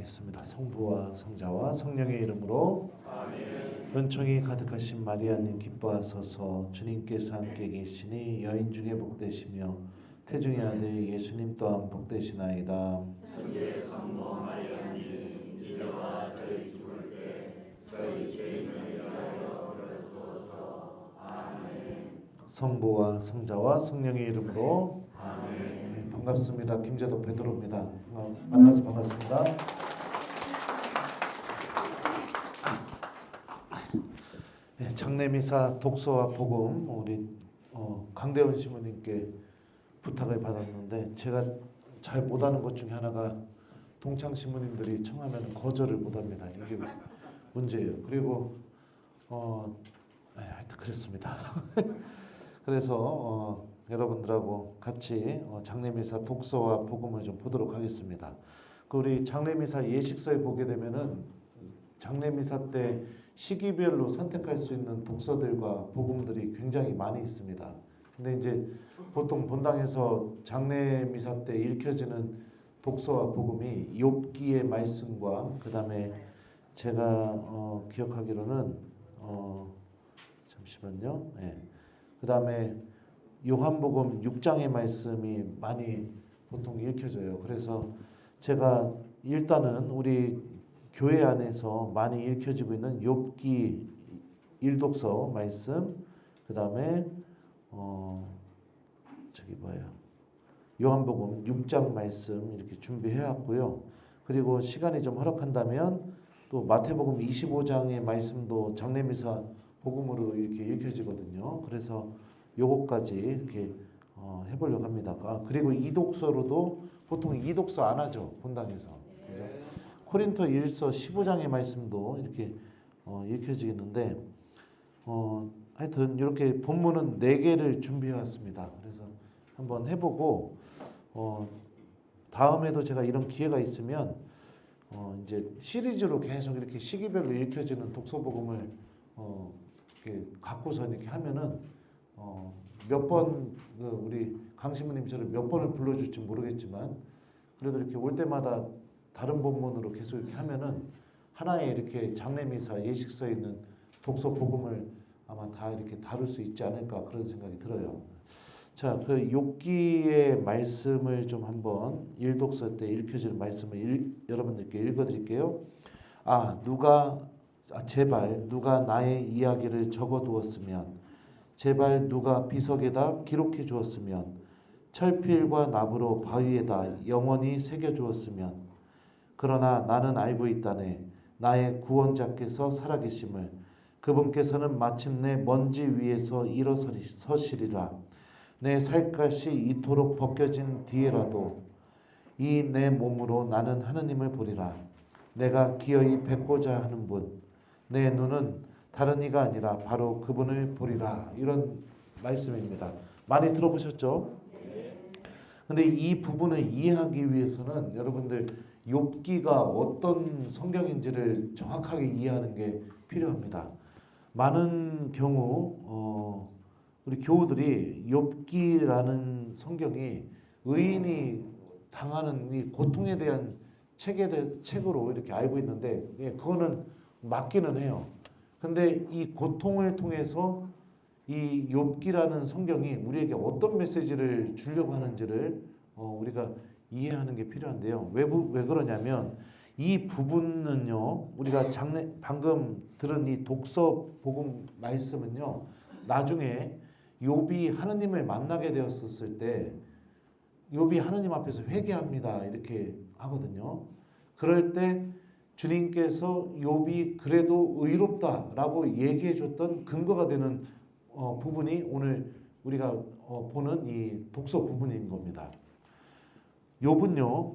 기도하겠습니다. 성부와 성자와 성령의 이름으로 아멘. 은총이 가득하신 마리아님 기뻐하소서. 주님께서 함께 계시니 여인 중에 복되시며 태중의 아들 예수님 또한 복되시나이다. 천주의 성모 마리아님 이제와 저희 죽을 때 저희 죄인을 위하여 빌어주소서. 아멘. 성부와 성자와 성령의 이름으로 아멘. 반갑습니다. 김재덕 베드로입니다. 만나서 반갑습니다. 네, 장례미사 독서와 복음 우리 강대원 신부님께 부탁을 받았는데 제가 잘 못하는 것 중에 하나가 동창 신부님들이 청하면 거절을 못합니다. 이게 문제예요. 그리고 하여튼 그랬습니다. 그래서 여러분들하고 같이 장례미사 독서와 복음을 좀 보도록 하겠습니다. 그 우리 장례미사 예식서에 보게 되면은 장례미사 때 시기별로 선택할 수 있는 독서들과 복음들이 굉장히 많이 있습니다. 근데 이제 보통 본당에서 장례미사 때 읽혀지는 독서와 복음이 욥기의 말씀과 그 다음에 제가 기억하기로는 잠시만요. 네. 그 다음에 요한복음 6장의 말씀이 많이 보통 읽혀져요. 그래서 제가 일단은 우리 교회 안에서 많이 읽혀지고 있는 욥기 1독서 말씀, 그 다음에 요한복음 6장 말씀 이렇게 준비해 왔고요. 그리고 시간이 좀 허락한다면 또 마태복음 25장의 말씀도 장례미사 복음으로 이렇게 읽혀지거든요. 그래서 요거까지 이렇게 해보려고 합니다. 그리고 이독서로도 보통 이독서 안 하죠, 본당에서. 그죠? 코린토 1서 15장의 말씀도 이렇게 읽혀지겠는데 하여튼 이렇게 본문은 4개를 준비해 왔습니다. 그래서 한번 해보고 다음에도 제가 이런 기회가 있으면 이제 시리즈로 계속 이렇게 시기별로 읽혀지는 독서 복음을 이렇게 갖고서 이렇게 하면은 몇 번 우리 강신부님처럼 몇 번을 불러줄지 모르겠지만 그래도 이렇게 올 때마다 다른 본문으로 계속 이렇게 하면은 하나의 이렇게 장례미사 예식서에 있는 독서 복음을 아마 다 이렇게 다룰 수 있지 않을까 그런 생각이 들어요. 자, 그 욥기의 말씀을 좀 한번 일독서 때 읽혀지는 말씀을 여러분들께 읽어드릴게요. 제발 누가 나의 이야기를 적어두었으면, 제발 누가 비석에다 기록해 주었으면, 철필과 나무로 바위에다 영원히 새겨 주었으면. 그러나 나는 알고 있다네. 나의 구원자께서 살아계심을. 그분께서는 마침내 먼지 위에서 일어서시리라. 내 살갗이 이토록 벗겨진 뒤에라도 이 내 몸으로 나는 하느님을 보리라. 내가 기어이 뵙고자 하는 분, 내 눈은 다른 이가 아니라 바로 그분을 보리라. 이런 말씀입니다. 많이 들어보셨죠? 근데 이 부분을 이해하기 위해서는 여러분들 욥기가 어떤 성경인지를 정확하게 이해하는 게 필요합니다. 많은 경우 우리 교우들이 욥기라는 성경이 의인이 당하는 이 고통에 대한 책으로 이렇게 알고 있는데 그거는 맞기는 해요. 근데 이 고통을 통해서 이 욥기라는 성경이 우리에게 어떤 메시지를 주려고 하는지를 우리가 이해하는 게 필요한데요. 왜 그러냐면 이 부분은요, 우리가 방금 들은 이 독서 복음 말씀은요, 나중에 욥이 하느님을 만나게 되었을 때 욥이 하느님 앞에서 회개합니다 이렇게 하거든요. 그럴 때 주님께서 욥이 그래도 의롭다라고 얘기해 줬던 근거가 되는 부분이 오늘 우리가 보는 이 독서 부분인 겁니다. 욥은요,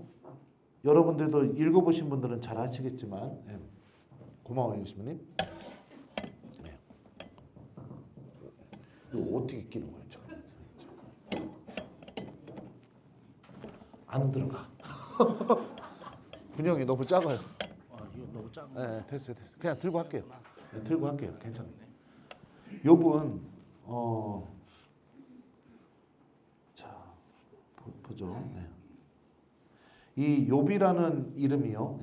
여러분들도 읽어보신 분들은 잘 아시겠지만, 고마워요 예수님. 이거 어떻게 끼는 거예요? 안 들어가. 분량이 너무 작아요. 이거 너무 작은. 네, 됐어요. 그냥 들고 할게요. 네, 들고 할게요. 괜찮아요. 욥은 자 보죠. 네. 이 욥이라는 이름이요.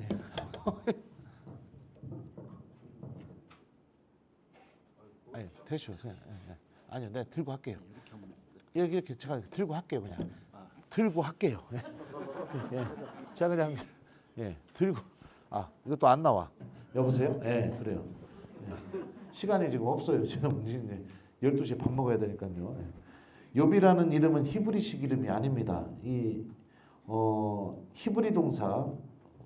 아니, 대충 그냥, 아니요, 내가 들고 할게요. 이렇게 하면 이렇게 제가 들고 할게요, 그냥. 아. 들고 할게요. 예. 제가 그냥 들고. 이것도 안 나와. 여보세요? 그래요. 시간이 지금 없어요. 지금 이제 12시에 밥 먹어야 되니까요. 욥이라는 이름은 히브리식 이름이 아닙니다. 이 히브리 동사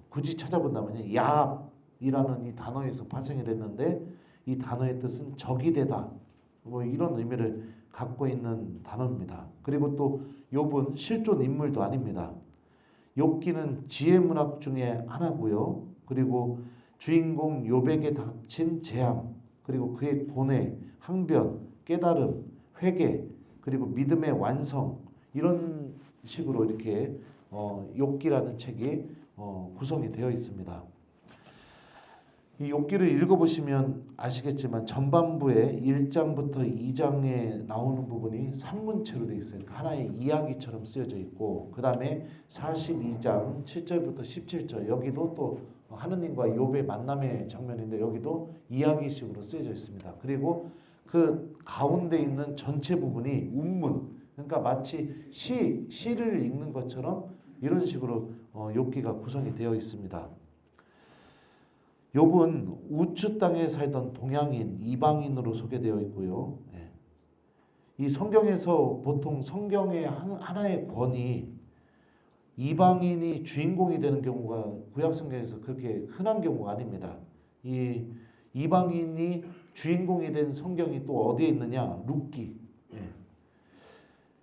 굳이 찾아본다면요, 야합이라는 이 단어에서 파생이 됐는데 이 단어의 뜻은 적이 되다, 뭐 이런 의미를 갖고 있는 단어입니다. 그리고 또 욥은 실존 인물도 아닙니다. 욥기는 지혜 문학 중에 하나고요. 그리고 주인공 욥에게 닥친 재앙, 그리고 그의 고뇌, 항변, 깨달음, 회개, 그리고 믿음의 완성, 이런 식으로 이렇게 욥기라는 책이 구성이 되어 있습니다. 이 욥기를 읽어보시면 아시겠지만 전반부에 1장부터 2장에 나오는 부분이 산문체로 되어 있어요. 하나의 이야기처럼 쓰여져 있고, 그 다음에 42장 7절부터 17절, 여기도 또 하느님과 욥의 만남의 장면인데 여기도 이야기식으로 쓰여져 있습니다. 그리고 그 가운데 있는 전체 부분이 운문, 그러니까 마치 시를 읽는 것처럼 이런 식으로 욥기가 구성이 되어 있습니다. 욥은 우추 땅에 살던 동양인, 이방인으로 소개되어 있고요. 이 성경에서 보통 성경의 하나의 권위, 이방인이 주인공이 되는 경우가 구약 성경에서 그렇게 흔한 경우가 아닙니다. 이 이방인이 주인공이 된 성경이 또 어디에 있느냐? 룻기.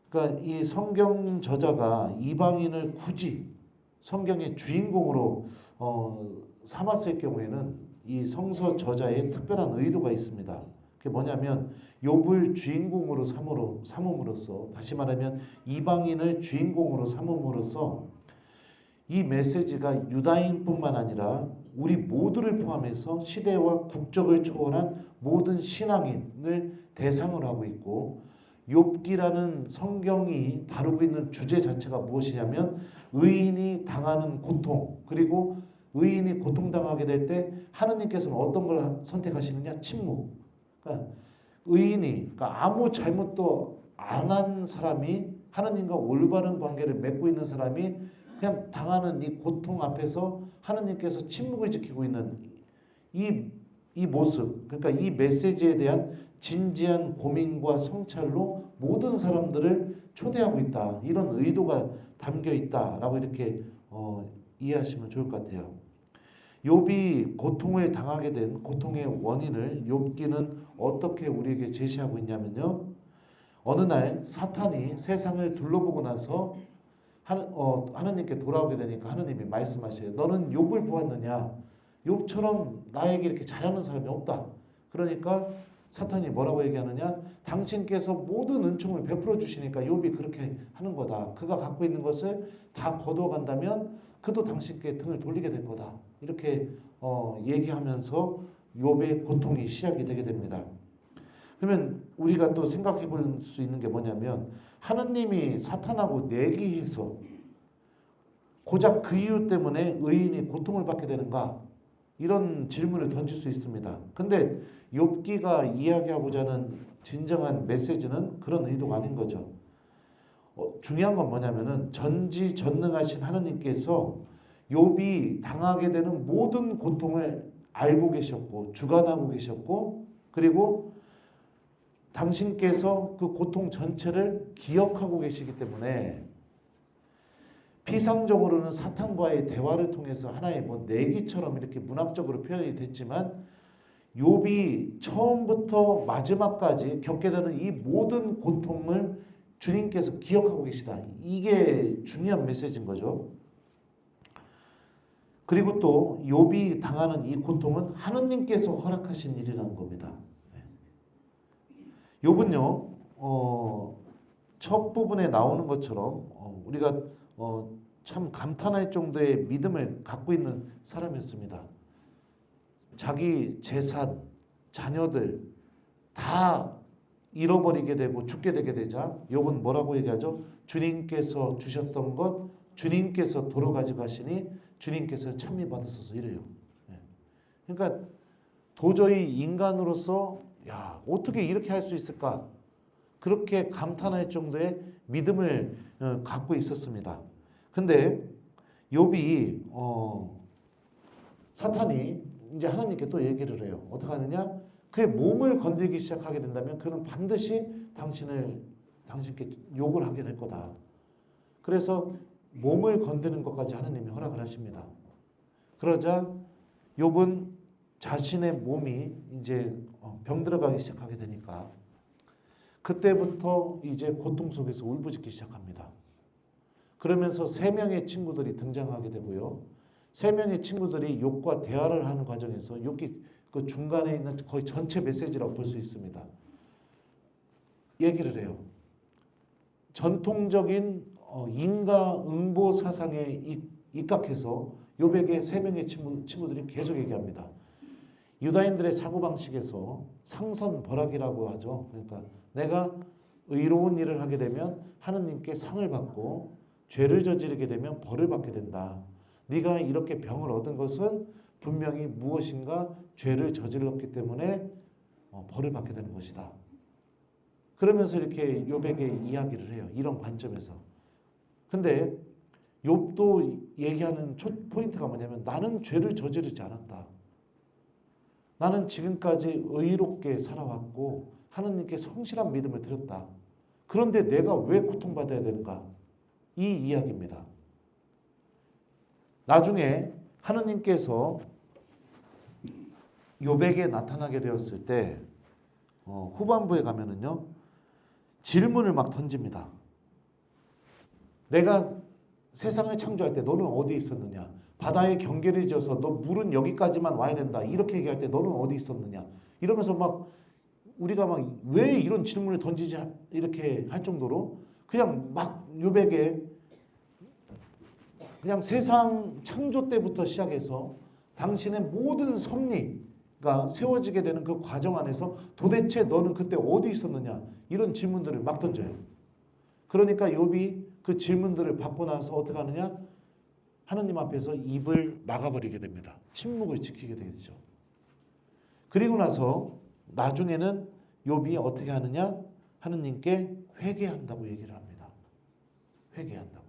그러니까 이 성경 저자가 이방인을 굳이 성경의 주인공으로 삼았을 경우에는 이 성서 저자의 특별한 의도가 있습니다. 그게 뭐냐면 욥을 주인공으로 삼음으로써, 다시 말하면 이방인을 주인공으로 삼음으로써 이 메시지가 유다인뿐만 아니라 우리 모두를 포함해서 시대와 국적을 초월한 모든 신앙인을 대상으로 하고 있고, 욥기라는 성경이 다루고 있는 주제 자체가 무엇이냐면 의인이 당하는 고통, 그리고 의인이 고통당하게 될 때 하느님께서는 어떤 걸 선택하시느냐? 침묵. 그러니까 의인이, 그러니까 아무 잘못도 안 한 사람이 하느님과 올바른 관계를 맺고 있는 사람이 그냥 당하는 이 고통 앞에서 하느님께서 침묵을 지키고 있는 이 모습, 그러니까 이 메시지에 대한 진지한 고민과 성찰로 모든 사람들을 초대하고 있다, 이런 의도가 담겨 있다라고 이렇게 이해하시면 좋을 것 같아요. 욥이 고통을 당하게 된 고통의 원인을 욥기는 어떻게 우리에게 제시하고 있냐면요, 어느 날 사탄이 세상을 둘러보고 나서 하느님께 돌아오게 되니까 하느님이 말씀하셔요. 너는 욥을 보았느냐? 욥처럼 나에게 이렇게 잘하는 사람이 없다. 그러니까 사탄이 뭐라고 얘기하느냐? 당신께서 모든 은총을 베풀어 주시니까 욥이 그렇게 하는 거다. 그가 갖고 있는 것을 다 거두어 간다면 그도 당신께 등을 돌리게 될 거다. 이렇게 얘기하면서 욥의 고통이 시작이 되게 됩니다. 그러면 우리가 또 생각해 볼 수 있는 게 뭐냐면, 하느님이 사탄하고 내기해서 고작 그 이유 때문에 의인이 고통을 받게 되는가? 이런 질문을 던질 수 있습니다. 근데 욥기가 이야기하고자 하는 진정한 메시지는 그런 의도가 아닌 거죠. 중요한 건 뭐냐면은 전지전능하신 하느님께서 욥이 당하게 되는 모든 고통을 알고 계셨고 주관하고 계셨고, 그리고 당신께서 그 고통 전체를 기억하고 계시기 때문에 피상적으로는 사탄과의 대화를 통해서 하나의 내기처럼 이렇게 문학적으로 표현이 됐지만, 욥이 처음부터 마지막까지 겪게 되는 이 모든 고통을 주님께서 기억하고 계시다. 이게 중요한 메시지인 거죠. 그리고 또 욥이 당하는 이 고통은 하느님께서 허락하신 일이라는 겁니다. 욥은요, 첫 부분에 나오는 것처럼 우리가 참 감탄할 정도의 믿음을 갖고 있는 사람이었습니다. 자기 재산, 자녀들 다 잃어버리게 되고 죽게 되게 되자 욥은 뭐라고 얘기하죠? 주님께서 주셨던 것 주님께서 도로 가져가시니 주님께서 찬미 받으소서 이래요. 예. 그러니까 도저히 인간으로서 야 어떻게 이렇게 할 수 있을까? 그렇게 감탄할 정도의 믿음을 갖고 있었습니다. 근데 욥이 사탄이 이제 하나님께 또 얘기를 해요. 어떻게 하느냐? 그의 몸을 건들기 시작하게 된다면 그는 반드시 당신께 욕을 하게 될 거다. 그래서 몸을 건드는 것까지 하나님이 허락을 하십니다. 그러자 욥은 자신의 몸이 이제 병들어가기 시작하게 되니까 그때부터 이제 고통 속에서 울부짖기 시작합니다. 그러면서 세 명의 친구들이 등장하게 되고요. 세 명의 친구들이 욥과 대화를 하는 과정에서 욥이 그 중간에 있는 거의 전체 메시지라고 볼 수 있습니다. 얘기를 해요. 전통적인 인과응보 사상에 입각해서 욥에게 세 명의 친구들이 계속 얘기합니다. 유다인들의 사고방식에서 상선벌악이라고 하죠. 그러니까 내가 의로운 일을 하게 되면 하느님께 상을 받고 죄를 저지르게 되면 벌을 받게 된다. 네가 이렇게 병을 얻은 것은 분명히 무엇인가 죄를 저질렀기 때문에 벌을 받게 되는 것이다. 그러면서 이렇게 욥에게 이야기를 해요. 이런 관점에서. 근데 욥도 얘기하는 포인트가 뭐냐면 나는 죄를 저지르지 않았다. 나는 지금까지 의롭게 살아왔고 하느님께 성실한 믿음을 드렸다. 그런데 내가 왜 고통받아야 되는가? 이 이야기입니다. 나중에 하느님께서 욥에게 나타나게 되었을 때 후반부에 가면은요 질문을 막 던집니다. 내가 세상을 창조할 때 너는 어디 있었느냐? 바다에 경계를 지어서 너 물은 여기까지만 와야 된다. 이렇게 얘기할 때 너는 어디 있었느냐? 이러면서 막 우리가 막 왜 이런 질문을 던지지 이렇게 할 정도로 그냥 막 욥에게 그냥 세상 창조 때부터 시작해서 당신의 모든 섭리가 세워지게 되는 그 과정 안에서 도대체 너는 그때 어디 있었느냐? 이런 질문들을 막 던져요. 그러니까 욥이 그 질문들을 받고 나서 어떻게 하느냐? 하느님 앞에서 입을 막아버리게 됩니다. 침묵을 지키게 되죠. 그리고 나서 나중에는 욥이 어떻게 하느냐? 하느님께 회개한다고 얘기를 합니다. 회개한다고.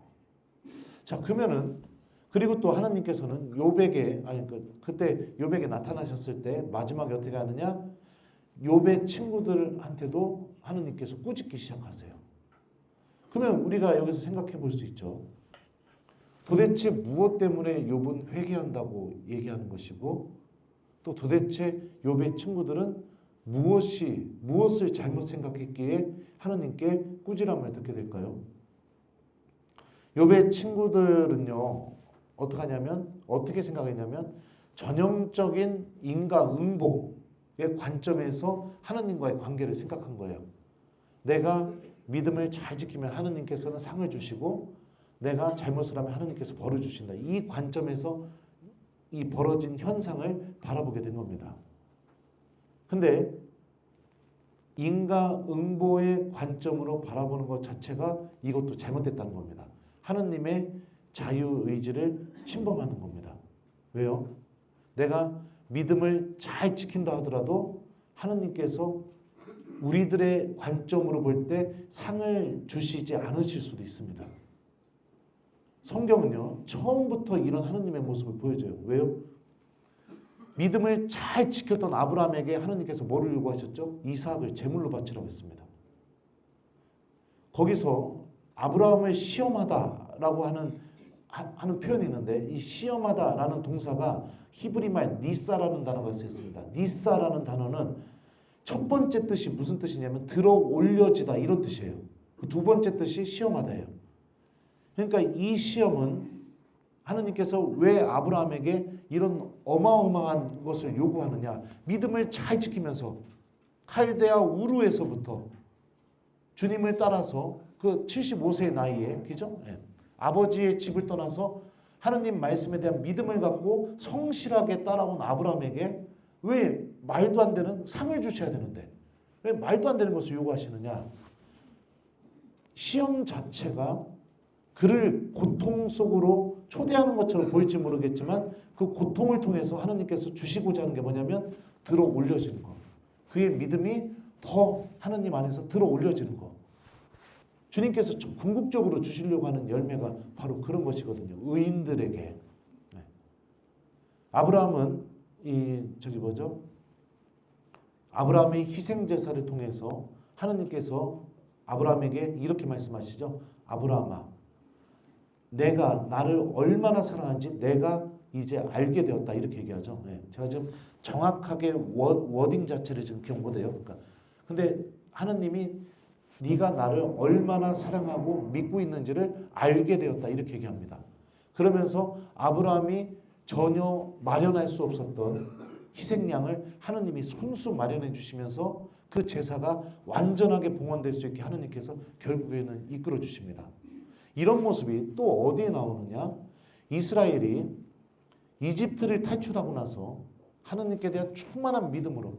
자, 그러면은 그리고 또 하나님께서는 욥에게 그때 욥에게 나타나셨을 때 마지막에 어떻게 하느냐? 욥의 친구들한테도 하느님께서 꾸짖기 시작하세요. 그러면 우리가 여기서 생각해 볼 수 있죠. 도대체 무엇 때문에 욥은 회개한다고 얘기하는 것이고 또 도대체 욥의 친구들은 무엇을 잘못 생각했기에 하느님께 꾸지람을 듣게 될까요? 욥의 친구들은요 어떻게 생각했냐면 전형적인 인과응보의 관점에서 하느님과의 관계를 생각한 거예요. 내가 믿음을 잘 지키면 하느님께서는 상을 주시고 내가 잘못을 하면 하느님께서 벌을 주신다. 이 관점에서 이 벌어진 현상을 바라보게 된 겁니다. 근데 인과응보의 관점으로 바라보는 것 자체가 이것도 잘못됐다는 겁니다. 하느님의 자유의지를 침범하는 겁니다. 왜요? 내가 믿음을 잘 지킨다 하더라도 하느님께서 우리들의 관점으로 볼 때 상을 주시지 않으실 수도 있습니다. 성경은요 처음부터 이런 하느님의 모습을 보여줘요. 왜요? 믿음을 잘 지켰던 아브라함에게 하느님께서 뭐를 요구하셨죠? 이삭을 제물로 바치라고 했습니다. 거기서 아브라함을 시험하다라고 하는 표현이 있는데 이 시험하다라는 동사가 히브리말 니사라는 단어가 쓰였습니다. 니사라는 단어는 첫 번째 뜻이 무슨 뜻이냐면 들어 올려지다 이런 뜻이에요. 두 번째 뜻이 시험하다예요. 그러니까 이 시험은 하느님께서 왜 아브라함에게 이런 어마어마한 것을 요구하느냐? 믿음을 잘 지키면서 칼데아 우르에서부터 주님을 따라서 그 75세의 나이에 그죠? 예. 아버지의 집을 떠나서 하느님 말씀에 대한 믿음을 갖고 성실하게 따라온 아브라함에게 왜 말도 안 되는 상을 주셔야 되는데 왜 말도 안 되는 것을 요구하시느냐? 시험 자체가 그를 고통 속으로 초대하는 것처럼 보일지 모르겠지만 그 고통을 통해서 하나님께서 주시고자 하는 게 뭐냐면 들어 올려지는 거. 그의 믿음이 더 하나님 안에서 들어 올려지는 거. 주님께서 궁극적으로 주시려고 하는 열매가 바로 그런 것이거든요. 의인들에게. 네. 아브라함은 아브라함의 희생 제사를 통해서 하나님께서 아브라함에게 이렇게 말씀하시죠. 아브라함아, 내가 나를 얼마나 사랑하는지 내가 이제 알게 되었다. 이렇게 얘기하죠. 네. 제가 지금 정확하게 워딩 자체를 지금 기억 못해요. 그러니까 근데 하나님이 네가 나를 얼마나 사랑하고 믿고 있는지를 알게 되었다. 이렇게 얘기합니다. 그러면서 아브라함이 전혀 마련할 수 없었던 희생양을 하나님이 손수 마련해 주시면서 그 제사가 완전하게 봉헌될 수 있게 하나님께서 결국에는 이끌어 주십니다. 이런 모습이 또 어디에 나오느냐? 이스라엘이 이집트를 탈출하고 나서 하나님께 대한 충만한 믿음으로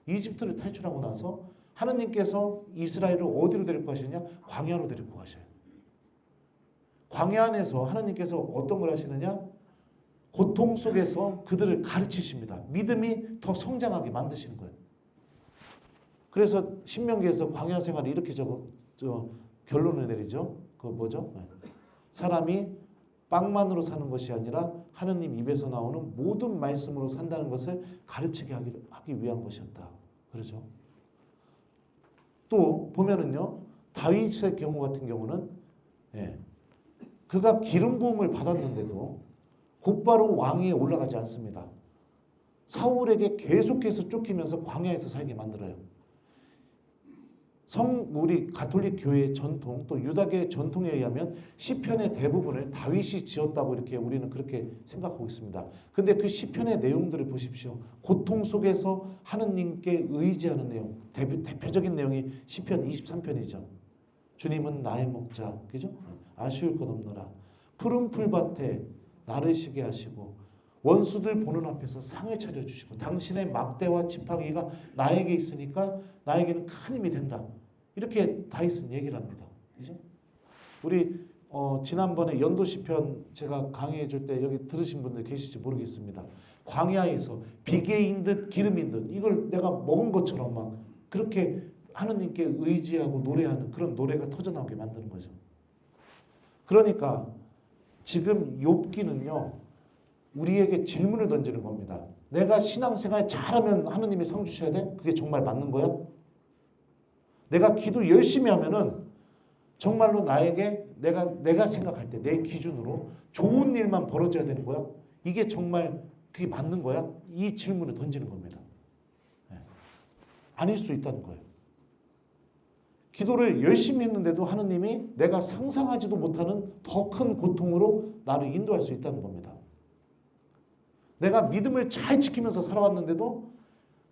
이집트를 탈출하고 나서 하나님께서 이스라엘을 어디로 데리고 가시느냐? 광야로 데리고 가셔요. 광야 안에서 하나님께서 어떤 걸 하시느냐? 고통 속에서 그들을 가르치십니다. 믿음이 더 성장하게 만드시는 거예요. 그래서 신명기에서 광야 생활을 이렇게 결론을 내리죠. 그 뭐죠? 사람이 빵만으로 사는 것이 아니라 하느님 입에서 나오는 모든 말씀으로 산다는 것을 가르치게 하기 위한 것이었다. 그렇죠? 또 보면은요, 다윗의 경우 같은 경우는 그가 기름 부음을 받았는데도 곧바로 왕위에 올라가지 않습니다. 사울에게 계속해서 쫓기면서 광야에서 살게 만들어요. 우리 가톨릭 교회의 전통 또 유다계의 전통에 의하면 시편의 대부분을 다윗이 지었다고 이렇게 우리는 그렇게 생각하고 있습니다. 근데 그 시편의 내용들을 보십시오. 고통 속에서 하느님께 의지하는 내용, 대표적인 내용이 시편 23편이죠. 주님은 나의 목자, 그죠? 아쉬울 것 없노라. 푸른 풀밭에 나를 쉬게 하시고 원수들 보는 앞에서 상을 차려주시고 당신의 막대와 지팡이가 나에게 있으니까 나에게는 큰 힘이 된다. 이렇게 다윗은 얘기를 합니다. 그죠? 우리 지난번에 연도 시편 제가 강의해 줄 때 여기 들으신 분들 계실지 모르겠습니다. 광야에서 비계인 듯 기름인 듯 이걸 내가 먹은 것처럼 막 그렇게 하느님께 의지하고 노래하는 그런 노래가 터져나오게 만드는 거죠. 그러니까 지금 욥기는요. 우리에게 질문을 던지는 겁니다. 내가 신앙생활 잘하면 하느님이 상 주셔야 돼? 그게 정말 맞는 거야? 내가 기도 열심히 하면은 정말로 나에게 내가 생각할 때 내 기준으로 좋은 일만 벌어져야 되는 거야? 이게 정말 그게 맞는 거야? 이 질문을 던지는 겁니다. 아닐 수 있다는 거예요. 기도를 열심히 했는데도 하느님이 내가 상상하지도 못하는 더 큰 고통으로 나를 인도할 수 있다는 겁니다. 내가 믿음을 잘 지키면서 살아왔는데도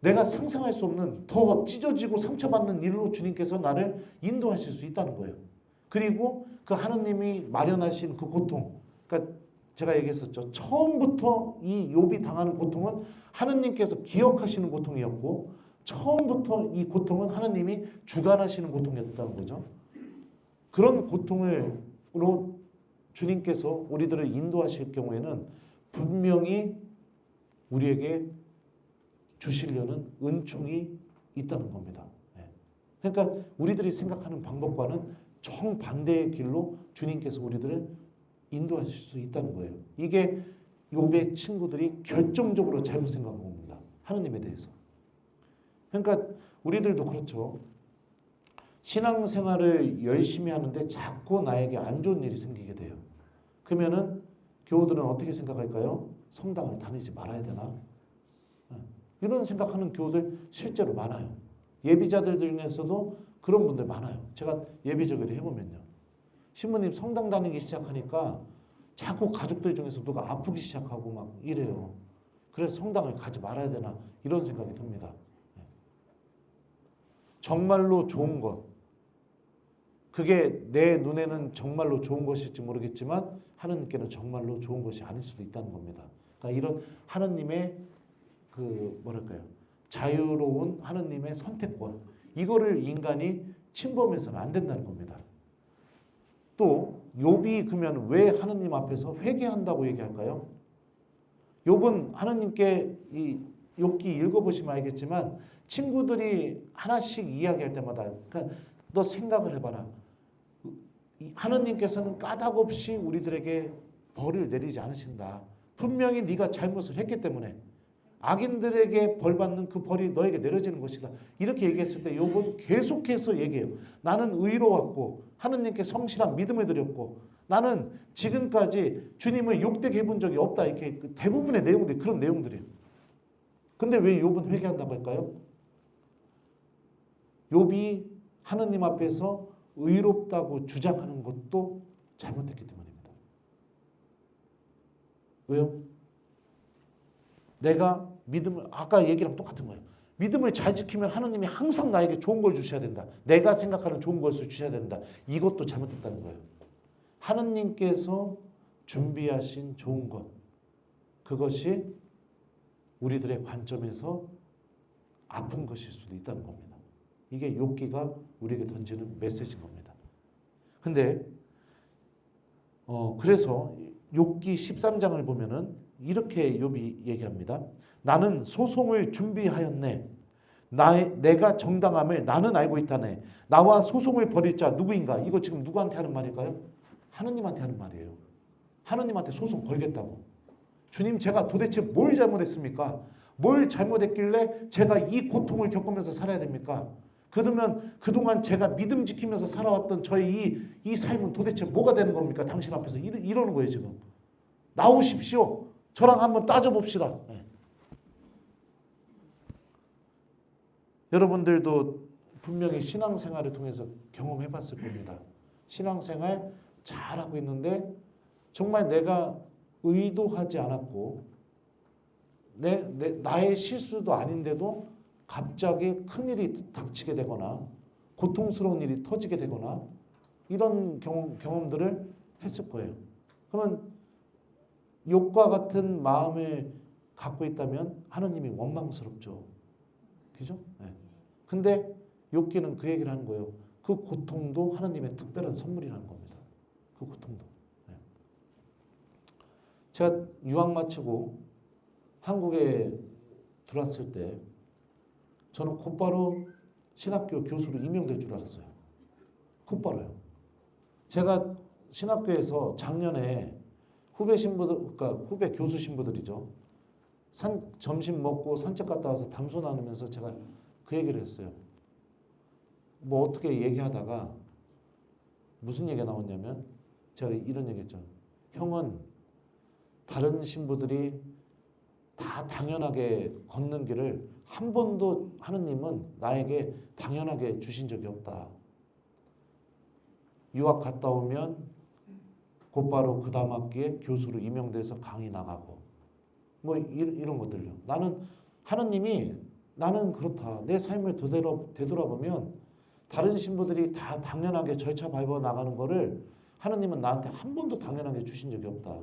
내가 상상할 수 없는 더 찢어지고 상처받는 일로 주님께서 나를 인도하실 수 있다는 거예요. 그리고 그 하느님이 마련하신 그 고통, 그러니까 제가 얘기했었죠. 처음부터 이 욥이 당하는 고통은 하느님께서 기억하시는 고통이었고 처음부터 이 고통은 하느님이 주관하시는 고통이었다는 거죠. 그런 고통으로 주님께서 우리들을 인도하실 경우에는 분명히 우리에게 주시려는 은총이 있다는 겁니다. 그러니까 우리들이 생각하는 방법과는 정반대의 길로 주님께서 우리들을 인도하실 수 있다는 거예요. 이게 욥의 친구들이 결정적으로 잘못 생각한 겁니다. 하느님에 대해서. 그러니까 우리들도 그렇죠. 신앙생활을 열심히 하는데 자꾸 나에게 안 좋은 일이 생기게 돼요. 그러면은 교우들은 어떻게 생각할까요? 성당을 다니지 말아야 되나? 이런 생각하는 교우들 실제로 많아요. 예비자들 중에서도 그런 분들 많아요. 제가 예비저기를 해보면요. 신부님 성당 다니기 시작하니까 자꾸 가족들 중에서 누가 아프기 시작하고 막 이래요. 그래서 성당을 가지 말아야 되나 이런 생각이 듭니다. 정말로 좋은 것, 그게 내 눈에는 정말로 좋은 것일지 모르겠지만 하느님께는 정말로 좋은 것이 아닐 수도 있다는 겁니다. 그러니까 이런 하느님의 자유로운 하느님의 선택권, 이거를 인간이 침범해서는 안 된다는 겁니다. 또 욥이 그러면 왜 하느님 앞에서 회개한다고 얘기할까요? 욥은 하느님께 이 욥기 읽어보시면 알겠지만 친구들이 하나씩 이야기할 때마다 그러니까 너 생각을 해봐라. 하느님께서는 까닭없이 우리들에게 벌을 내리지 않으신다. 분명히 네가 잘못을 했기 때문에 악인들에게 벌받는 그 벌이 너에게 내려지는 것이다. 이렇게 얘기했을 때 욥은 계속해서 얘기해요. 나는 의로웠고 하느님께 성실한 믿음을 드렸고 나는 지금까지 주님을 욕되게 해본 적이 없다. 이렇게 대부분의 내용들이 그런 내용들이에요. 근데 왜 욥은 회개한다고 할까요? 욥이 하느님 앞에서 의롭다고 주장하는 것도 잘못했기 때문입니다. 왜요? 내가 믿음을 아까 얘기랑 똑같은 거예요. 믿음을 잘 지키면 하느님이 항상 나에게 좋은 걸 주셔야 된다. 내가 생각하는 좋은 것을 주셔야 된다. 이것도 잘못했다는 거예요. 하느님께서 준비하신 좋은 것 그것이 우리들의 관점에서 아픈 것일 수도 있다는 겁니다. 이게 욥기가 우리에게 던지는 메시지인 겁니다. 근데 그래서 욥기 13장을 보면은 이렇게 욥이 얘기합니다. 나는 소송을 준비하였네. 내가 정당함을 나는 알고 있다네. 나와 소송을 벌일 자 누구인가? 이거 지금 누구한테 하는 말일까요? 하느님한테 하는 말이에요. 하느님한테 소송 걸겠다고. 주님 제가 도대체 뭘 잘못했습니까? 뭘 잘못했길래 제가 이 고통을 겪으면서 살아야 됩니까? 그러면 그동안 제가 믿음 지키면서 살아왔던 저의 이 삶은 도대체 뭐가 되는 겁니까? 당신 앞에서 이러는 거예요 지금. 나오십시오. 저랑 한번 따져봅시다. 네. 여러분들도 분명히 신앙생활을 통해서 경험해봤을 겁니다. 신앙생활 잘하고 있는데 정말 내가 의도하지 않았고 나의 실수도 아닌데도 갑자기 큰일이 닥치게 되거나 고통스러운 일이 터지게 되거나 이런 경험들을 했을 거예요. 그러면 욥과 같은 마음을 갖고 있다면 하느님이 원망스럽죠. 그죠? 네. 근데 욥기는 그 얘기를 하는 거예요. 그 고통도 하느님의 특별한 선물이라는 겁니다. 그 고통도. 네. 제가 유학 마치고 한국에 들어왔을 때 저는 곧바로 신학교 교수로 임명될 줄 알았어요. 곧바로요. 제가 신학교에서 작년에 후배 신부들, 그러니까 후배 교수 신부들이죠. 점심 먹고 산책 갔다 와서 담소 나누면서 제가 그 얘기를 했어요. 뭐 어떻게 얘기하다가 무슨 얘기가 나왔냐면 제가 이런 얘기했죠. 형은 다른 신부들이 다 당연하게 걷는 길을 한 번도 하느님은 나에게 당연하게 주신 적이 없다. 유학 갔다 오면 곧바로 그 다음 학기에 교수로 임명돼서 강의 나가고 뭐 이런 것들요. 나는 그렇다. 내 삶을 되돌아보면 다른 신부들이 다 당연하게 절차 밟아 나가는 거를 하느님은 나한테 한 번도 당연하게 주신 적이 없다.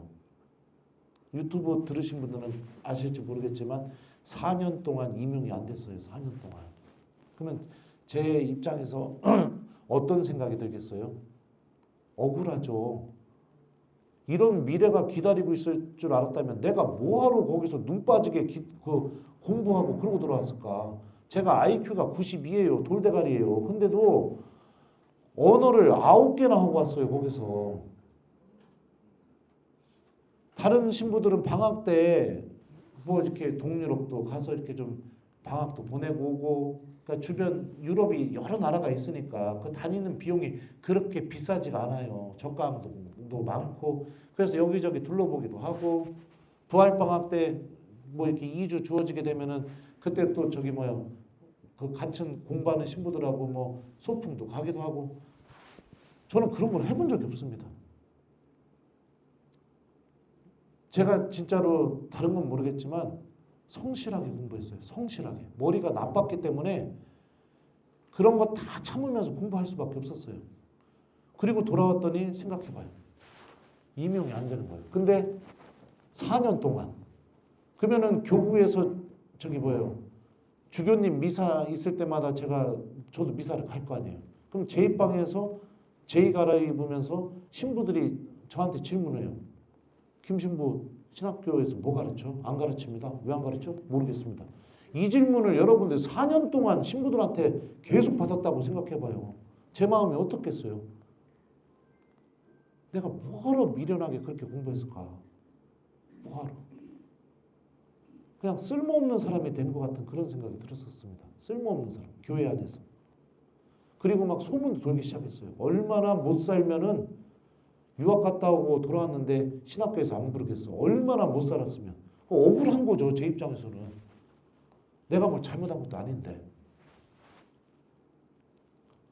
유튜브 들으신 분들은 아실지 모르겠지만 4년 동안 임용이 안 됐어요. 4년 동안. 그러면 제 입장에서 어떤 생각이 들겠어요? 억울하죠. 이런 미래가 기다리고 있을 줄 알았다면 내가 뭐하러 거기서 눈 빠지게 공부하고 그러고 들어왔을까? 제가 IQ가 92예요. 돌대가리예요. 근데도 언어를 9개나 하고 왔어요. 거기서. 다른 신부들은 방학 때 뭐 이렇게 동유럽도 가서 이렇게 좀 방학도 보내고 오고 그러니까 주변 유럽이 여러 나라가 있으니까 그 다니는 비용이 그렇게 비싸지가 않아요. 저가도 많고 그래서 여기저기 둘러보기도 하고 부활방학 때 뭐 이렇게 2주 주어지게 되면은 그때 또 그 같은 공부하는 신부들하고 뭐 소풍도 가기도 하고 저는 그런 걸 해본 적이 없습니다. 제가 진짜로 다른 건 모르겠지만 성실하게 공부했어요. 성실하게. 머리가 나빴기 때문에 그런 거 다 참으면서 공부할 수밖에 없었어요. 그리고 돌아왔더니 생각해봐요. 임용이 안 되는 거예요. 근데 4년 동안 그러면은 교구에서 주교님 미사 있을 때마다 저도 미사를 갈 거 아니에요. 그럼 제 입방에서 제의 갈아입으면서 신부들이 저한테 질문해요. 김 신부 신학교에서 뭐 가르쳐? 안 가르칩니다. 왜 안 가르쳐? 모르겠습니다. 이 질문을 여러분들 4년 동안 신부들한테 계속 받았다고 생각해봐요. 제 마음이 어떻겠어요? 내가 뭐하러 미련하게 그렇게 공부했을까? 뭐하러? 그냥 쓸모없는 사람이 된 것 같은 그런 생각이 들었었습니다. 쓸모없는 사람, 교회 안에서. 그리고 막 소문도 돌기 시작했어요. 얼마나 못 살면은 유학 갔다 오고 돌아왔는데 신학교에서 안 부르겠어. 얼마나 못 살았으면. 억울한 거죠, 제 입장에서는. 내가 뭘 잘못한 것도 아닌데.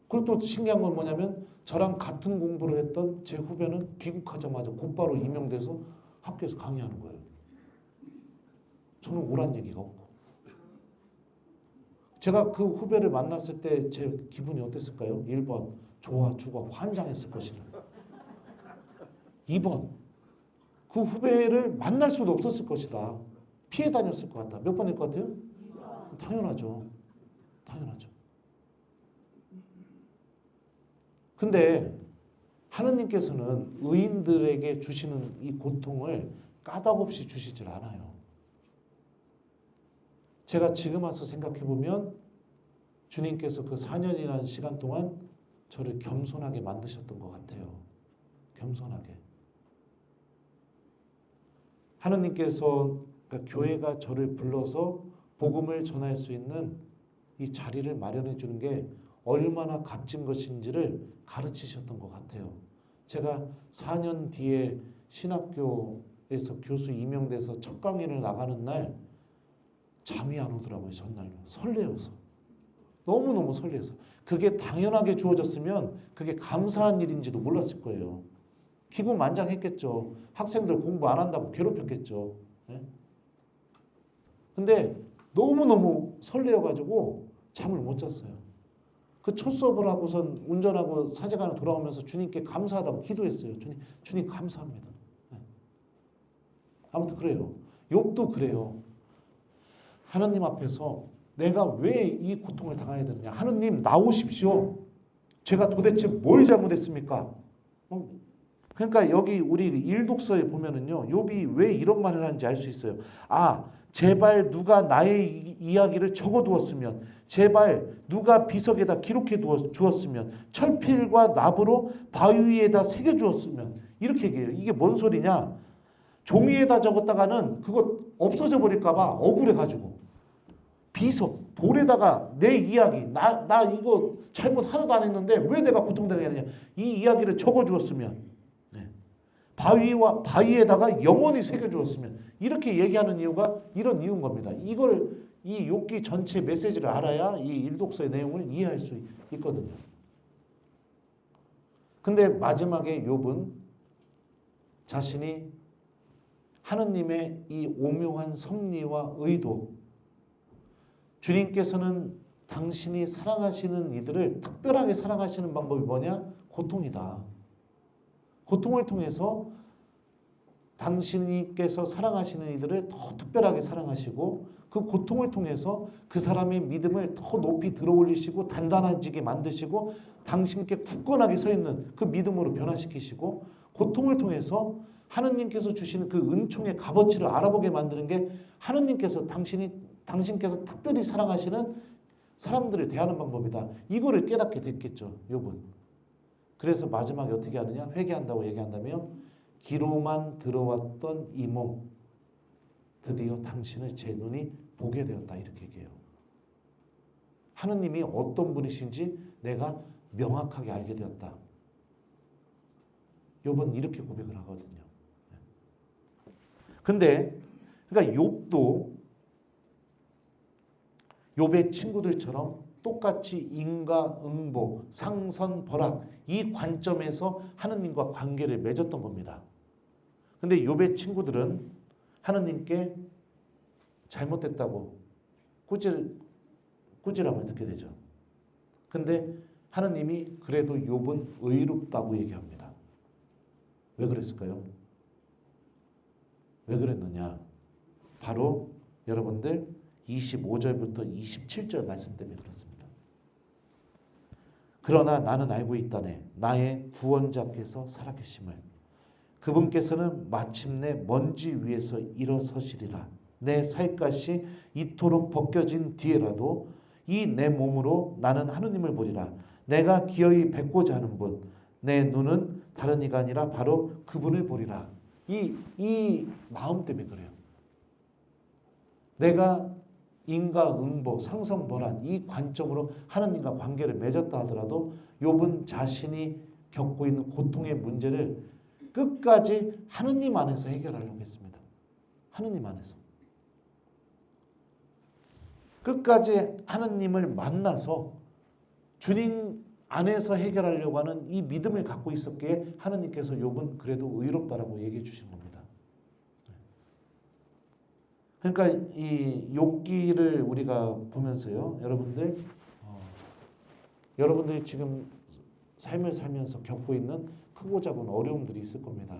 그리고 또 신기한 건 뭐냐면 저랑 같은 공부를 했던 제 후배는 귀국하자마자 곧바로 임용돼서 학교에서 강의하는 거예요. 저는 오란 얘기가 없고. 제가 그 후배를 만났을 때 제 기분이 어땠을까요? 1번 좋아 죽어 환장했을 것이다. 2번 그 후배를 만날 수도 없었을 것이다. 피해 다녔을 것 같다. 몇 번일 것 같아요? 당연하죠. 당연하죠. 근데 하느님께서는 의인들에게 주시는 이 고통을 까닭없이 주시질 않아요. 제가 지금 와서 생각해보면 주님께서 그 4년이라는 시간 동안 저를 겸손하게 만드셨던 것 같아요. 겸손하게. 하느님께서 그러니까 교회가 저를 불러서 복음을 전할 수 있는 이 자리를 마련해 주는 게 얼마나 값진 것인지를 가르치셨던 것 같아요. 제가 4년 뒤에 신학교에서 교수 임용돼서 첫 강의를 나가는 날 잠이 안 오더라고요. 전날로. 설레어서. 너무너무 설레어서. 그게 당연하게 주어졌으면 그게 감사한 일인지도 몰랐을 거예요. 기고만장했겠죠. 학생들 공부 안 한다고 괴롭혔겠죠. 네? 근데 너무너무 설레어가지고 잠을 못 잤어요. 그 첫 수업을 하고선 운전하고 사제관을 돌아오면서 주님께 감사하다고 기도했어요. 주님 감사합니다. 네. 아무튼 그래요. 욥도 그래요. 하나님 앞에서 내가 왜 이 고통을 당해야 되느냐. 하느님 나오십시오. 제가 도대체 뭘 잘못했습니까? 그러니까 여기 우리 일독서에 보면은요. 욥이 왜 이런 말을 하는지 알 수 있어요. 아, 제발 누가 나의 이야기를 적어두었으면, 제발 누가 비석에다 기록해 주었으면, 철필과 납으로 바위 위에다 새겨주었으면. 이렇게 얘기해요. 이게 뭔 소리냐? 종이에다 적었다가는 그거 없어져 버릴까봐 억울해가지고 비석, 돌에다가 내 이야기, 나 이거 잘못 하나도 안 했는데 왜 내가 고통당해야 되냐? 이 이야기를 적어주었으면, 네. 바위에다가 영원히 새겨주었으면, 이렇게 얘기하는 이유가 이런 이유인 겁니다. 이걸 이 욥기 전체 메시지를 알아야 이 일독서의 내용을 이해할 수 있거든요. 근데 마지막에 욥은 자신이 하느님의 이 오묘한 섭리와 의도, 주님께서는 당신이 사랑하시는 이들을 특별하게 사랑하시는 방법이 뭐냐? 고통이다. 고통을 통해서 당신께서 사랑하시는 이들을 더 특별하게 사랑하시고 그 고통을 통해서 그 사람의 믿음을 더 높이 들어올리시고 단단해지게 만드시고 당신께 굳건하게 서 있는 그 믿음으로 변화시키시고 고통을 통해서 하느님께서 주시는 그 은총의 값어치를 알아보게 만드는 게 하느님께서 당신께서 특별히 사랑하시는 사람들을 대하는 방법이다. 이거를 깨닫게 됐겠죠. 욥은. 그래서 마지막에 어떻게 하느냐? 회개한다고 얘기한다면 기로만 들어왔던 이 몸 드디어 당신을 제 눈이 보게 되었다. 이렇게 얘기해요. 하느님이 어떤 분이신지 내가 명확하게 알게 되었다. 욥은 이렇게 고백을 하거든요. 근데 그러니까 욥의 친구들처럼 똑같이 인과응보, 상선벌악 이 관점에서 하느님과 관계를 맺었던 겁니다. 근데 욥의 친구들은 하느님께 잘못됐다고 꾸지람을 듣게 되죠. 근데 하느님이 그래도 욥은 의롭다고 얘기합니다. 왜 그랬을까요? 왜 그랬느냐? 바로 여러분들 25절부터 27절 말씀 때문에 그렇습니다. 그러나 나는 알고 있다네. 나의 구원자께서 살아계심을. 그분께서는 마침내 먼지 위에서 일어서시리라. 내 살갗이 이토록 벗겨진 뒤에라도 이 내 몸으로 나는 하느님을 보리라. 내가 기어이 뵙고자 하는 분, 내 눈은 다른 이가 아니라 바로 그분을 보리라. 이 마음 때문에 그래요. 내가 인과 응보, 상성보란 이 관점으로 하느님과 관계를 맺었다 하더라도 욥은 자신이 겪고 있는 고통의 문제를 끝까지 하느님 안에서 해결하려고 했습니다. 하느님 안에서. 끝까지 하느님을 만나서 주님 안에서 해결하려고 하는 이 믿음을 갖고 있었기에 하느님께서 욥은 그래도 의롭다라고 얘기해 주신 겁니다. 그러니까 이 욥기를 우리가 보면서요, 여러분들이 지금 삶을 살면서 겪고 있는 크고 작은 어려움들이 있을 겁니다.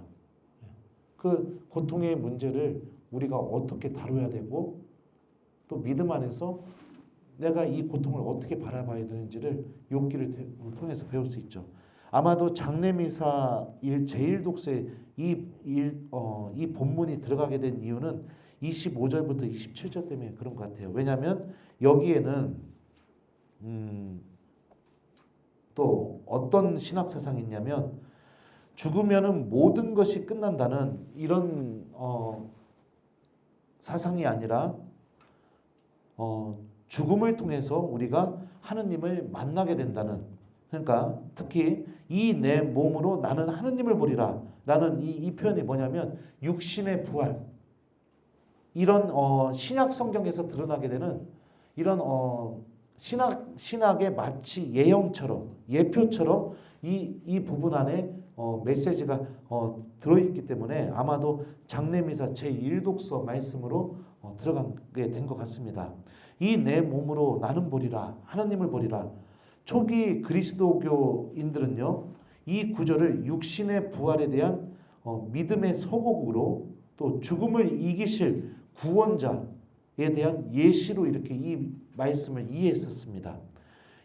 그 고통의 문제를 우리가 어떻게 다뤄야 되고 또 믿음 안에서 내가 이 고통을 어떻게 바라봐야 되는지를 욥기를 통해서 배울 수 있죠. 아마도 장례미사 제1독서에 이 본문이 들어가게 된 이유는 25절부터 27절 때문에 그런 것 같아요. 왜냐하면 여기에는 또 어떤 신학 사상이 있냐면 죽으면은 모든 것이 끝난다는 이런 사상이 아니라 죽음을 통해서 우리가 하느님을 만나게 된다는, 그러니까 특히 이 내 몸으로 나는 하느님을 보리라 라는 이 표현이 뭐냐면 육신의 부활, 이런 신약 성경에서 드러나게 되는 이런 신학의 마치 예표처럼 이 부분 안에 메시지가 들어있기 때문에 아마도 장례미사 제1독서 말씀으로 들어가게 된 것 같습니다. 이 내 몸으로 나는 보리라, 하나님을 보리라. 초기 그리스도교인들은요, 이 구절을 육신의 부활에 대한 믿음의 서곡으로 또 죽음을 이기실 구원자에 대한 예시로 이렇게 이 말씀을 이해했었습니다.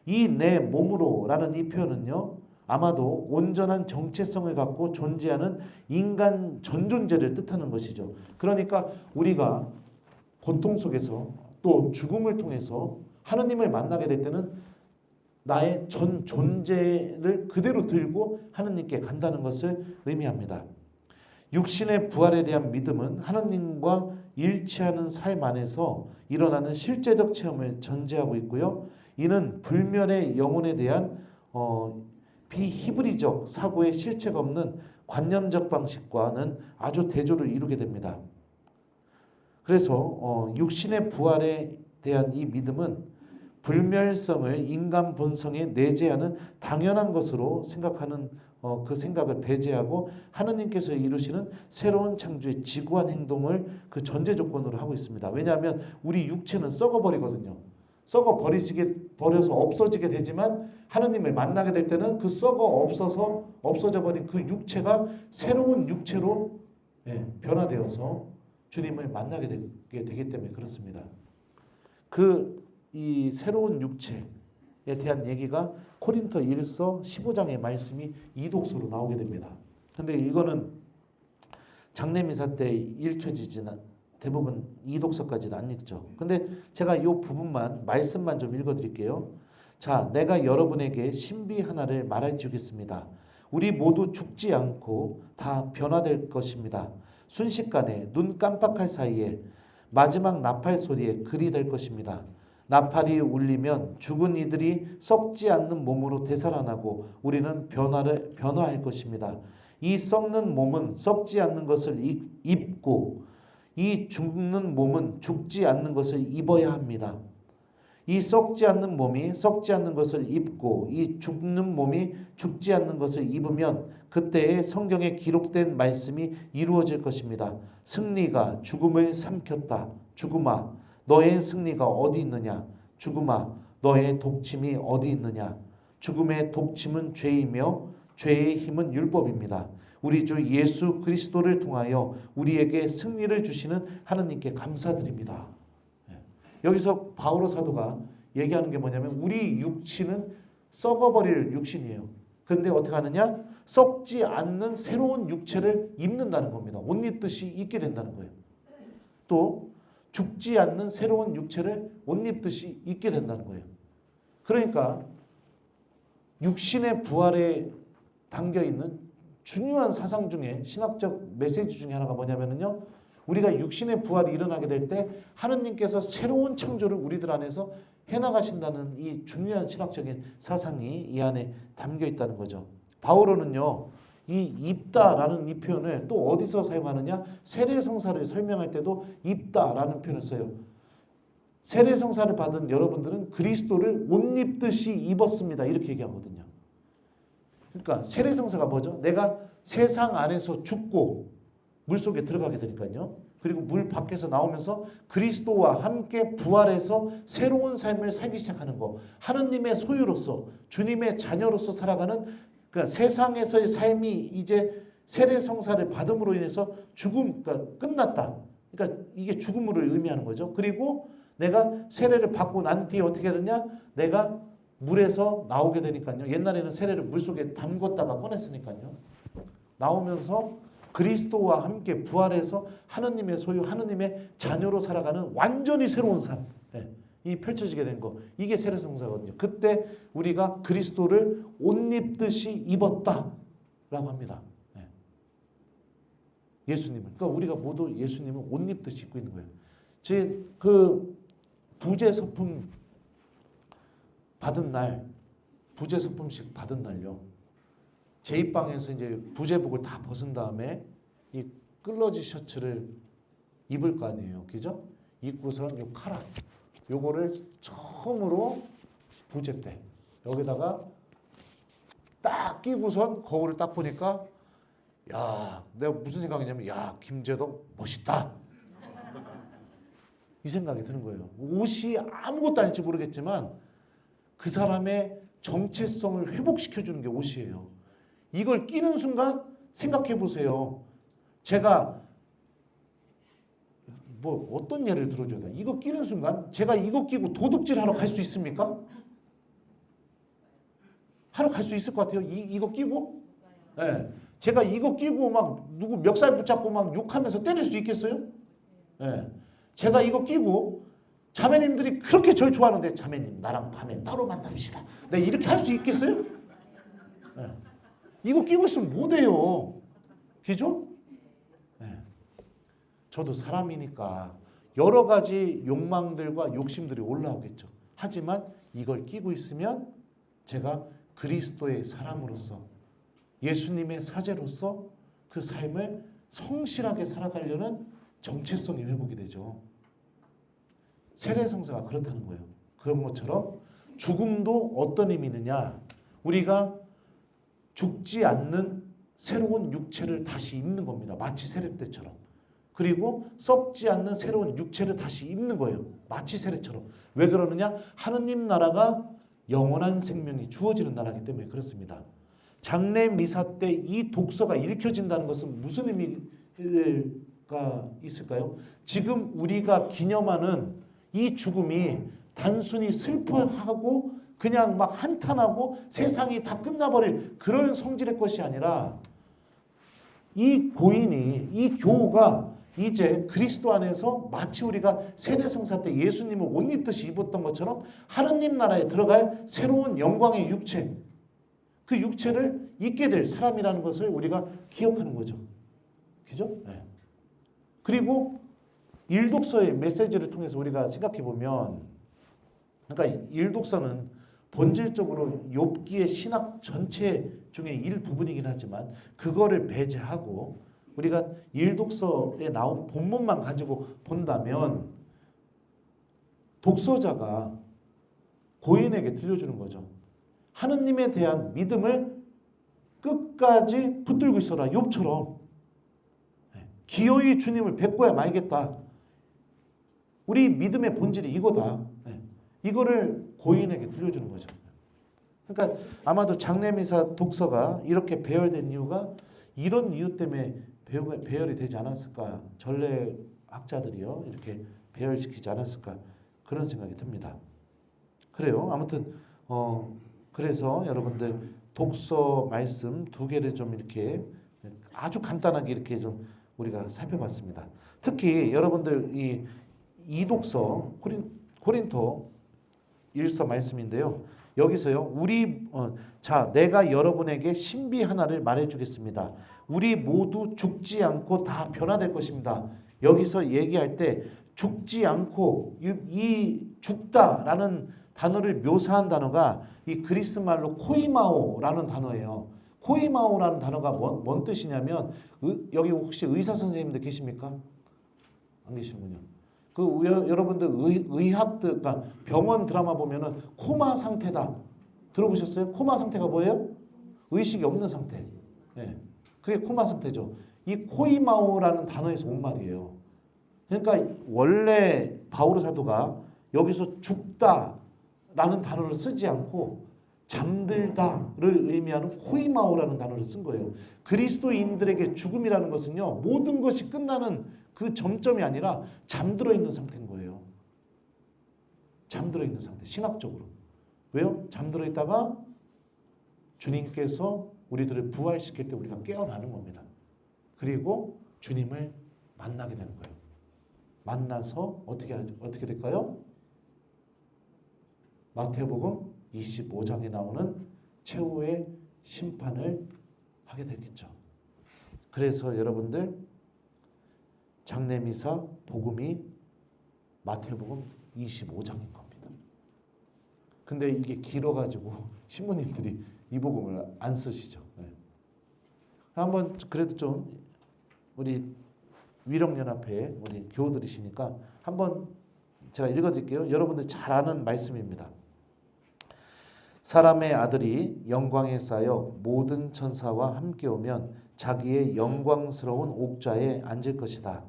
이 내 몸으로라는 이 표현은요, 아마도 온전한 정체성을 갖고 존재하는 인간 전존재를 뜻하는 것이죠. 그러니까 우리가 고통 속에서 또 죽음을 통해서 하느님을 만나게 될 때는 나의 전 존재를 그대로 들고 하느님께 간다는 것을 의미합니다. 육신의 부활에 대한 믿음은 하느님과 일치하는 삶 안에서 일어나는 실제적 체험을 전제하고 있고요. 이는 불멸의 영혼에 대한 비히브리적 사고의 실체가 없는 관념적 방식과는 아주 대조를 이루게 됩니다. 그래서 육신의 부활에 대한 이 믿음은 불멸성을 인간 본성에 내재하는 당연한 것으로 생각하는 그 생각을 배제하고 하느님께서 이루시는 새로운 창조의 지구한 행동을 그 전제 조건으로 하고 있습니다. 왜냐하면 우리 육체는 썩어버리거든요. 버려서 없어지게 되지만 하느님을 만나게 될 때는 그 없어져 버린 그 육체가 새로운 육체로 변화되어서 주님을 만나게 되기 때문에 그렇습니다. 이 새로운 육체에 대한 얘기가 코린토 1서 15장의 말씀이 이독서로 나오게 됩니다. 근데 이거는 장례미사 때 읽혀지지는 대부분 이독서까지는 안 읽죠. 근데 제가 이 부분만 말씀만 좀 읽어드릴게요. 자, 내가 여러분에게 신비 하나를 말해 주겠습니다. 우리 모두 죽지 않고 다 변화될 것입니다. 순식간에 눈 깜빡할 사이에 마지막 나팔 소리에 글이 될 것입니다. 나팔이 울리면 죽은 이들이 썩지 않는 몸으로 되살아나고 우리는 변화할 것입니다. 이 썩는 몸은 썩지 않는 것을 입고 이 죽는 몸은 죽지 않는 것을 입어야 합니다. 이 썩지 않는 몸이 썩지 않는 것을 입고 이 죽는 몸이 죽지 않는 것을 입으면 그때에 성경에 기록된 말씀이 이루어질 것입니다. 승리가 죽음을 삼켰다. 죽음아, 너의 승리가 어디 있느냐? 죽음아, 너의 독침이 어디 있느냐? 죽음의 독침은 죄이며 죄의 힘은 율법입니다. 우리 주 예수 그리스도를 통하여 우리에게 승리를 주시는 하느님께 감사드립니다. 여기서 바오로 사도가 얘기하는 게 뭐냐면 우리 육체는 썩어버릴 육신이에요. 근데 어떻게 하느냐? 썩지 않는 새로운 육체를 입는다는 겁니다. 옷 입듯이 입게 된다는 거예요. 또 죽지 않는 새로운 육체를 옷 입듯이 입게 된다는 거예요. 그러니까 육신의 부활에 담겨 있는 중요한 사상 중에 신학적 메시지 중에 하나가 뭐냐면요. 우리가 육신의 부활이 일어나게 될 때 하느님께서 새로운 창조를 우리들 안에서 해나가신다는 이 중요한 신학적인 사상이 이 안에 담겨 있다는 거죠. 바오로는요. 이 입다라는 이 표현을 또 어디서 사용하느냐? 세례성사를 설명할 때도 입다라는 표현을 써요. 세례성사를 받은 여러분들은 그리스도를 옷 입듯이 입었습니다. 이렇게 얘기하거든요. 그러니까 세례성사가 뭐죠? 내가 세상 안에서 죽고 물속에 들어가게 되니까요. 그리고 물 밖에서 나오면서 그리스도와 함께 부활해서 새로운 삶을 살기 시작하는 거. 하느님의 소유로서 주님의 자녀로서 살아가는 그러니까 세상에서의 삶이 이제 세례성사를 받음으로 인해서 죽음, 그러니까 끝났다. 그러니까 이게 죽음을 의미하는 거죠. 그리고 내가 세례를 받고 난 뒤에 어떻게 되냐? 내가 물에서 나오게 되니까요. 옛날에는 세례를 물속에 담궜다가 꺼냈으니까요. 나오면서 그리스도와 함께 부활해서 하느님의 소유, 하느님의 자녀로 살아가는 완전히 새로운 삶. 이 펼쳐지게 된 거. 이게 세례성사거든요. 그때 우리가 그리스도를 옷 입듯이 입었다라고 합니다. 예수님을. 그러니까 우리가 모두 예수님을 옷 입듯이 입고 있는 거예요. 제 그 부재 서품 받은 날, 부재 서품식 받은 날요. 제 입방에서 이제 부재복을 다 벗은 다음에 이 끌러지 셔츠를 입을 거 아니에요. 그죠? 입고선 요 카라 요거를 처음으로 부재 때 여기다가 딱 끼고선 거울을 딱 보니까 야, 내가 무슨 생각이냐면 야, 김재동 멋있다. 이 생각이 드는 거예요. 옷이 아무것도 아닐지 모르겠지만 그 사람의 정체성을 회복시켜주는 게 옷이에요. 이걸 끼는 순간 생각해 보세요. 제가 뭐 어떤 예를 들어줘야 돼? 이거 끼는 순간 제가 이거 끼고 도둑질 하러 갈 수 있습니까? 하러 갈 수 있을 것 같아요. 이거 끼고? 네. 제가 이거 끼고 막 누구 멱살 붙잡고 막 욕하면서 때릴 수 있겠어요? 네. 제가 이거 끼고 자매님들이 그렇게 절 좋아하는데 자매님 나랑 밤에 따로 만납시다. 네, 이렇게 할 수 있겠어요? 네. 이거 끼고 있으면 못해요. 그죠? 네. 저도 사람이니까 여러 가지 욕망들과 욕심들이 올라오겠죠. 하지만 이걸 끼고 있으면 제가 그리스도의 사람으로서 예수님의 사제로서 그 삶을 성실하게 살아가려는 정체성이 회복이 되죠. 세례성사가 그렇다는 거예요. 그런 것처럼 죽음도 어떤 의미 있느냐? 우리가 죽지 않는 새로운 육체를 다시 입는 겁니다. 마치 세례 때처럼. 그리고 썩지 않는 새로운 육체를 다시 입는 거예요. 마치 세례처럼. 왜 그러느냐? 하느님 나라가 영원한 생명이 주어지는 나라이기 때문에 그렇습니다. 장례 미사 때 이 독서가 읽혀진다는 것은 무슨 의미가 있을까요? 지금 우리가 기념하는 이 죽음이 단순히 슬퍼하고 그냥 막 한탄하고 세상이 다 끝나버릴 그런 성질의 것이 아니라 이 고인이 이 교우가 이제 그리스도 안에서 마치 우리가 세례성사 때 예수님을 옷 입듯이 입었던 것처럼 하느님 나라에 들어갈 새로운 영광의 육체, 그 육체를 입게 될 사람이라는 것을 우리가 기억하는 거죠. 그죠? 네. 그리고 일독서의 메시지를 통해서 우리가 생각해 보면, 그러니까 일독서는 본질적으로 욥기의 신학 전체 중에 일부분이긴 하지만 그거를 배제하고 우리가 일독서에 나온 본문만 가지고 본다면 독서자가 고인에게 들려주는 거죠. 하느님에 대한 믿음을 끝까지 붙들고 있어라. 욥처럼 기어이 주님을 뵙고야 말겠다. 우리 믿음의 본질이 이거다. 이거를 고인에게 들려주는 거죠. 그러니까 아마도 장례미사 독서가 이렇게 배열된 이유가 이런 이유 때문에 배열이 되지 않았을까. 전례학자들이요 이렇게 배열시키지 않았을까 그런 생각이 듭니다. 그래요. 아무튼 그래서 여러분들 독서 말씀 두 개를 좀 이렇게 아주 간단하게 이렇게 좀 우리가 살펴봤습니다. 특히 여러분들 이 독서 고린도 1서 말씀인데요. 여기서요. 자, 내가 여러분에게 신비 하나를 말해주겠습니다. 우리 모두 죽지 않고 다 변화될 것입니다. 여기서 얘기할 때 죽지 않고 이 죽다라는 단어를 묘사한 단어가 이 그리스 말로 코이마오라는 단어예요. 코이마오라는 단어가 뭔 뜻이냐면 여기 혹시 의사 선생님들 계십니까? 안 계시는군요. 여러분들 의학들 그러니까 병원 드라마 보면은 코마 상태다 들어보셨어요? 코마 상태가 뭐예요? 의식이 없는 상태. 네. 그게 코마 상태죠. 이 코이마오라는 단어에서 온 말이에요. 그러니까 원래 바오로 사도가 여기서 죽다라는 단어를 쓰지 않고 잠들다를 의미하는 코이마오라는 단어를 쓴 거예요. 그리스도인들에게 죽음이라는 것은요, 모든 것이 끝나는 그 점점이 아니라 잠들어 있는 상태인 거예요. 잠들어 있는 상태, 신학적으로. 왜요? 잠들어 있다가 주님께서 우리들을 부활시킬 때 우리가 깨어나는 겁니다. 그리고 주님을 만나게 되는 거예요. 만나서 어떻게 될까요? 마태복음 25장에 나오는 최후의 심판을 하게 되겠죠. 그래서 여러분들 장례미사 복음이 마태복음 25장인 겁니다. 근데 이게 길어가지고 신부님들이 이 복음을 안 쓰시죠. 네. 한번 그래도 좀 우리 위령연합회 우리 교우들이시니까 한번 제가 읽어드릴게요. 여러분들 잘 아는 말씀입니다. 사람의 아들이 영광에 쌓여 모든 천사와 함께 오면 자기의 영광스러운 옥좌에 앉을 것이다.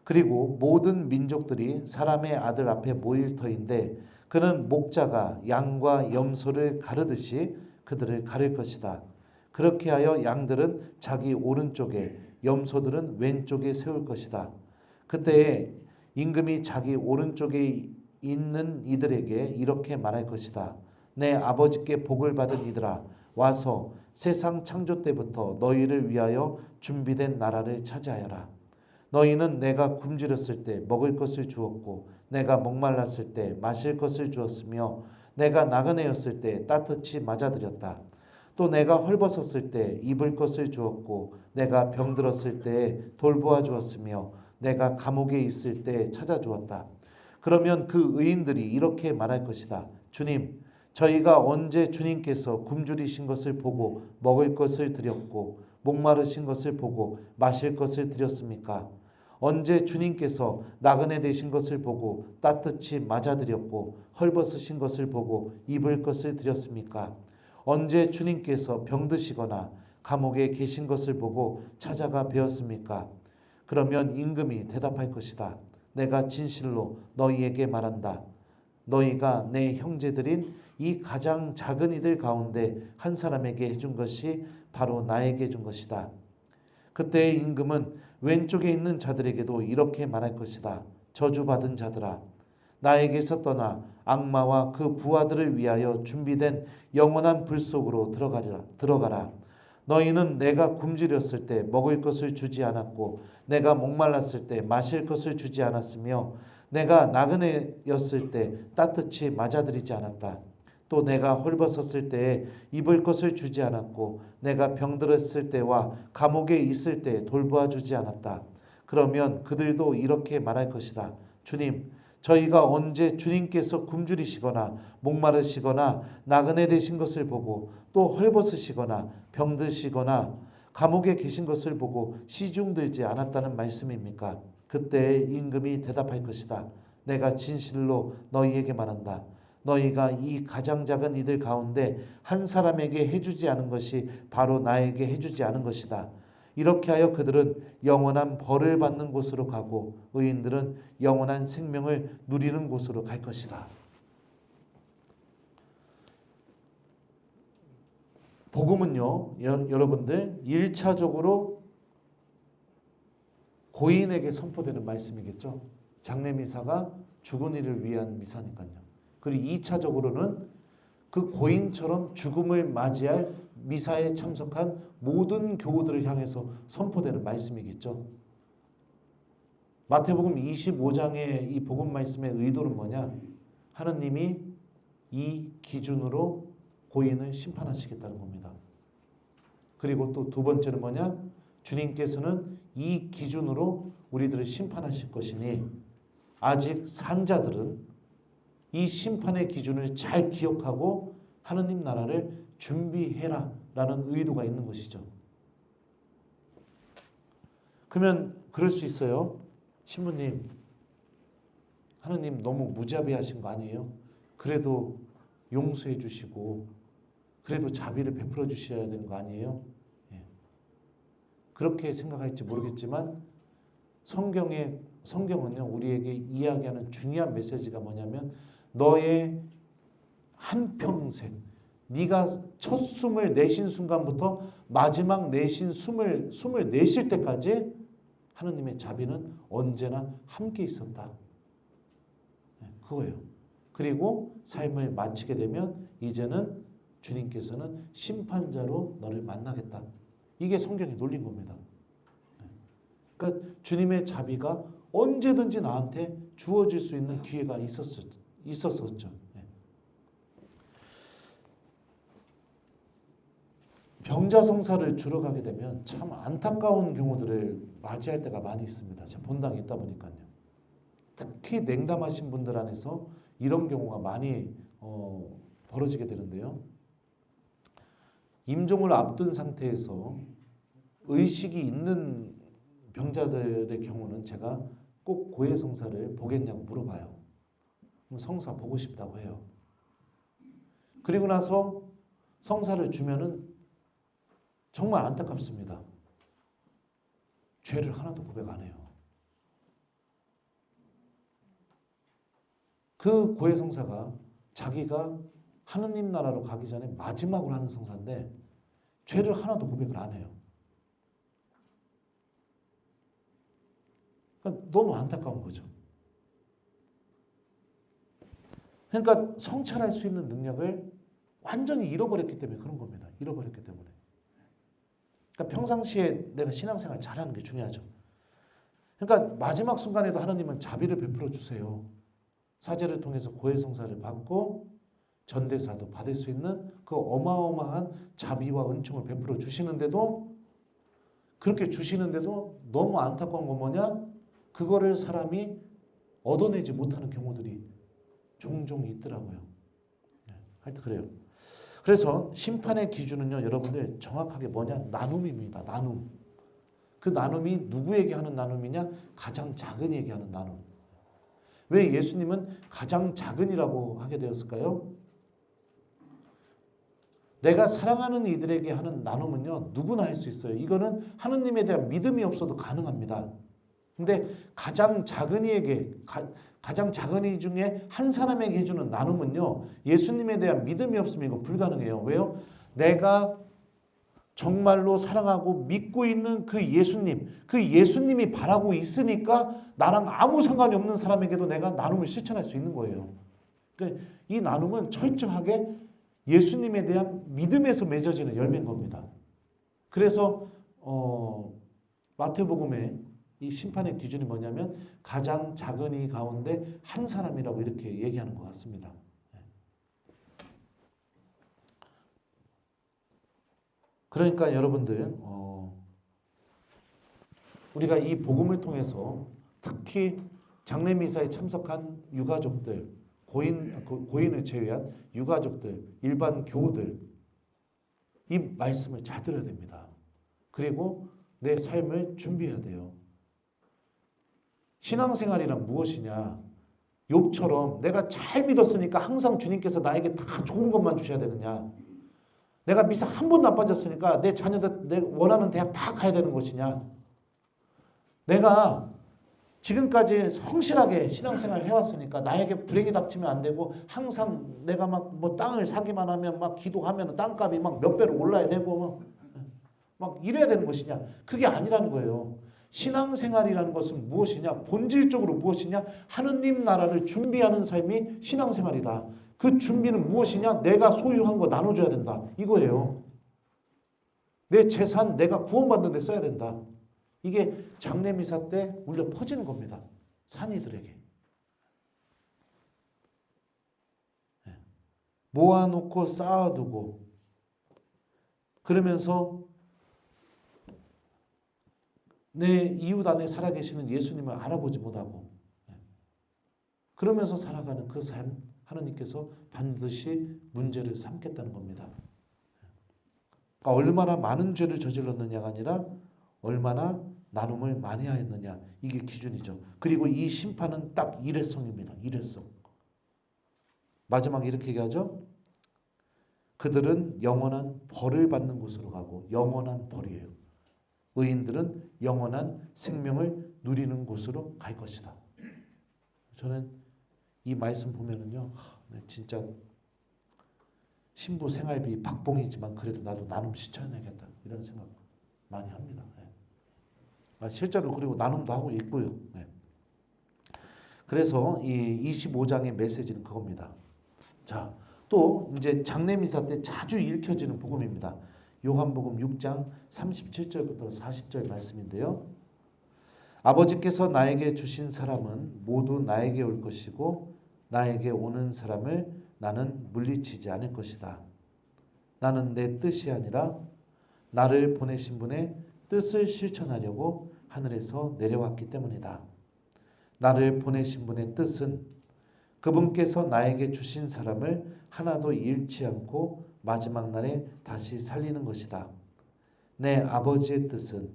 그리고 모든 민족들이 사람의 아들 앞에 모일 터인데 그는 목자가 양과 염소를 가르듯이 그들을 가릴 것이다. 그렇게 하여 양들은 자기 오른쪽에 염소들은 왼쪽에 세울 것이다. 그때에 임금이 자기 오른쪽에 있는 이들에게 이렇게 말할 것이다. 내 아버지께 복을 받은 이들아, 와서 세상 창조 때부터 너희를 위하여 준비된 나라를 차지하여라. 너희는 내가 굶주렸을 때 먹을 것을 주었고 내가 목말랐을 때 마실 것을 주었으며 내가 나그네였을 때 따뜻이 맞아들였다. 또 내가 헐벗었을 때 입을 것을 주었고 내가 병들었을 때 돌보아 주었으며 내가 감옥에 있을 때 찾아주었다. 그러면 그 의인들이 이렇게 말할 것이다. 주님, 저희가 언제 주님께서 굶주리신 것을 보고 먹을 것을 드렸고 목마르신 것을 보고 마실 것을 드렸습니까? 언제 주님께서 나그네 되신 것을 보고 따뜻이 맞아드렸고 헐벗으신 것을 보고 입을 것을 드렸습니까? 언제 주님께서 병드시거나 감옥에 계신 것을 보고 찾아가 뵈었습니까? 그러면 임금이 대답할 것이다. 내가 진실로 너희에게 말한다. 너희가 내 형제들인 이 가장 작은 이들 가운데 한 사람에게 해준 것이 바로 나에게 준 것이다. 그때 임금은 왼쪽에 있는 자들에게도 이렇게 말할 것이다. 저주받은 자들아, 나에게서 떠나 악마와 그 부하들을 위하여 준비된 영원한 불 속으로 들어가라. 너희는 내가 굶주렸을 때 먹을 것을 주지 않았고 내가 목말랐을 때 마실 것을 주지 않았으며 내가 나그네였을 때 따뜻이 맞아들이지 않았다. 또 내가 헐벗었을 때에 입을 것을 주지 않았고 내가 병들었을 때와 감옥에 있을 때 돌보아 주지 않았다. 그러면 그들도 이렇게 말할 것이다. 주님, 저희가 언제 주님께서 굶주리시거나 목마르시거나 나그네 되신 것을 보고 또 헐벗으시거나 병드시거나 감옥에 계신 것을 보고 시중들지 않았다는 말씀입니까? 그때 임금이 대답할 것이다. 내가 진실로 너희에게 말한다. 너희가 이 가장 작은 이들 가운데 한 사람에게 해주지 않은 것이 바로 나에게 해주지 않은 것이다. 이렇게 하여 그들은 영원한 벌을 받는 곳으로 가고 의인들은 영원한 생명을 누리는 곳으로 갈 것이다. 복음은요, 여러분들 1차적으로 고인에게 선포되는 말씀이겠죠. 장례미사가 죽은 이를 위한 미사니까요. 그리고 2차적으로는 그 고인처럼 죽음을 맞이할 미사에 참석한 모든 교우들을 향해서 선포되는 말씀이겠죠. 마태복음 25장의 이 복음 말씀의 의도는 뭐냐? 하느님이 이 기준으로 고인을 심판하시겠다는 겁니다. 그리고 또 두 번째는 뭐냐? 주님께서는 이 기준으로 우리들을 심판하실 것이니 아직 산 자들은 이 심판의 기준을 잘 기억하고 하느님 나라를 준비해라 라는 의도가 있는 것이죠. 그러면 그럴 수 있어요. 신부님, 하느님 너무 무자비하신 거 아니에요? 그래도 용서해 주시고 그래도 자비를 베풀어 주셔야 되는 거 아니에요? 예. 그렇게 생각할지 모르겠지만 성경은요 우리에게 이야기하는 중요한 메시지가 뭐냐면 너의 한평생 네가 첫 숨을 내쉰 순간부터 마지막 내쉰 숨을 내쉴 때까지 하느님의 자비는 언제나 함께 있었다. 그거예요. 그리고 삶을 마치게 되면 이제는 주님께서는 심판자로 너를 만나겠다. 이게 성경의 논리인 겁니다. 그러니까 주님의 자비가 언제든지 나한테 주어질 수 있는 기회가 있었었죠. 병자성사를 주러 가게 되면 참 안타까운 경우들을 맞이할 때가 많이 있습니다. 제가 본당에 있다 보니까요. 특히 냉담하신 분들 안에서 이런 경우가 많이 벌어지게 되는데요. 임종을 앞둔 상태에서 의식이 있는 병자들의 경우는 제가 꼭 고해성사를 보겠냐고 물어봐요. 그럼 성사 보고 싶다고 해요. 그리고 나서 성사를 주면은 정말 안타깝습니다. 죄를 하나도 고백 안 해요. 그 고해성사가 자기가 하느님 나라로 가기 전에 마지막으로 하는 성사인데 죄를 하나도 고백을 안 해요. 그러니까 너무 안타까운 거죠. 그러니까 성찰할 수 있는 능력을 완전히 잃어버렸기 때문에 그런 겁니다. 잃어버렸기 때문에. 그러니까 평상시에 내가 신앙생활 잘하는 게 중요하죠. 그러니까 마지막 순간에도 하나님은 자비를 베풀어 주세요. 사제를 통해서 고해성사를 받고 전대사도 받을 수 있는 그 어마어마한 자비와 은총을 베풀어 주시는데도 그렇게 주시는데도 너무 안타까운 건 뭐냐? 그거를 사람이 얻어내지 못하는 경우들이 종종 있더라고요. 하여튼 그래요. 그래서 심판의 기준은요, 여러분들 정확하게 뭐냐? 나눔입니다. 나눔. 그 나눔이 누구에게 하는 나눔이냐? 가장 작은이에게 하는 나눔. 왜 예수님은 가장 작은이라고 하게 되었을까요? 내가 사랑하는 이들에게 하는 나눔은요, 누구나 할 수 있어요. 이거는 하느님에 대한 믿음이 없어도 가능합니다. 근데 가장 작은이에게, 가장 작은이 중에 한 사람에게 해주는 나눔은요, 예수님에 대한 믿음이 없으면 이거 불가능해요. 왜요? 내가 정말로 사랑하고 믿고 있는 그 예수님이 바라고 있으니까 나랑 아무 상관이 없는 사람에게도 내가 나눔을 실천할 수 있는 거예요. 그러니까 이 나눔은 철저하게 예수님에 대한 믿음에서 맺어지는 열매인 겁니다. 그래서 마태복음에 이 심판의 기준이 뭐냐면 가장 작은 이 가운데 한 사람이라고 이렇게 얘기하는 것 같습니다. 그러니까 여러분들 우리가 이 복음을 통해서 특히 장례미사에 참석한 유가족들, 고인을 제외한 유가족들, 일반 교우들 이 말씀을 잘 들어야 됩니다. 그리고 내 삶을 준비해야 돼요. 신앙생활이란 무엇이냐? 욥처럼 내가 잘 믿었으니까 항상 주님께서 나에게 다 좋은 것만 주셔야 되느냐? 내가 미사 한 번도 안 빠졌으니까 내 자녀들 내 원하는 대학 다 가야 되는 것이냐? 내가 지금까지 성실하게 신앙생활을 해왔으니까 나에게 불행이 닥치면 안 되고 항상 내가 막 뭐 땅을 사기만 하면 막 기도하면 땅값이 막 몇 배로 올라야 되고 막 이래야 되는 것이냐? 그게 아니라는 거예요. 신앙생활이라는 것은 무엇이냐? 본질적으로 무엇이냐? 하느님 나라를 준비하는 삶이 신앙생활이다. 그 준비는 무엇이냐? 내가 소유한 거 나눠줘야 된다. 이거예요. 내 재산 내가 구원받는 데 써야 된다. 이게 장례미사 때 울려 퍼지는 겁니다. 산이들에게. 모아놓고 쌓아두고 그러면서 내 이웃 안에 살아계시는 예수님을 알아보지 못하고 그러면서 살아가는 그 삶 하나님께서 반드시 문제를 삼겠다는 겁니다. 그러니까 얼마나 많은 죄를 저질렀느냐가 아니라 얼마나 나눔을 많이 하였느냐 이게 기준이죠. 그리고 이 심판은 딱 일회성입니다. 일회성. 마지막에 이렇게 얘기하죠. 그들은 영원한 벌을 받는 곳으로 가고 영원한 벌이에요. 의인들은 영원한 생명을 누리는 곳으로 갈 것이다. 저는 이 말씀 보면은요, 진짜 신부 생활비 박봉이지만 그래도 나도 나눔 실천해야겠다 이런 생각 많이 합니다. 실제로 그리고 나눔도 하고 있고요. 그래서 이 25장의 메시지는 그겁니다. 자, 또 이제 장례미사 때 자주 읽혀지는 복음입니다. 요한복음 6장 37절부터 40절 말씀인데요. 아버지께서 나에게 주신 사람은 모두 나에게 올 것이고 나에게 오는 사람을 나는 물리치지 않을 것이다. 나는 내 뜻이 아니라 나를 보내신 분의 뜻을 실천하려고 하늘에서 내려왔기 때문이다. 나를 보내신 분의 뜻은 그분께서 나에게 주신 사람을 하나도 잃지 않고 마지막 날에 다시 살리는 것이다. 내 아버지의 뜻은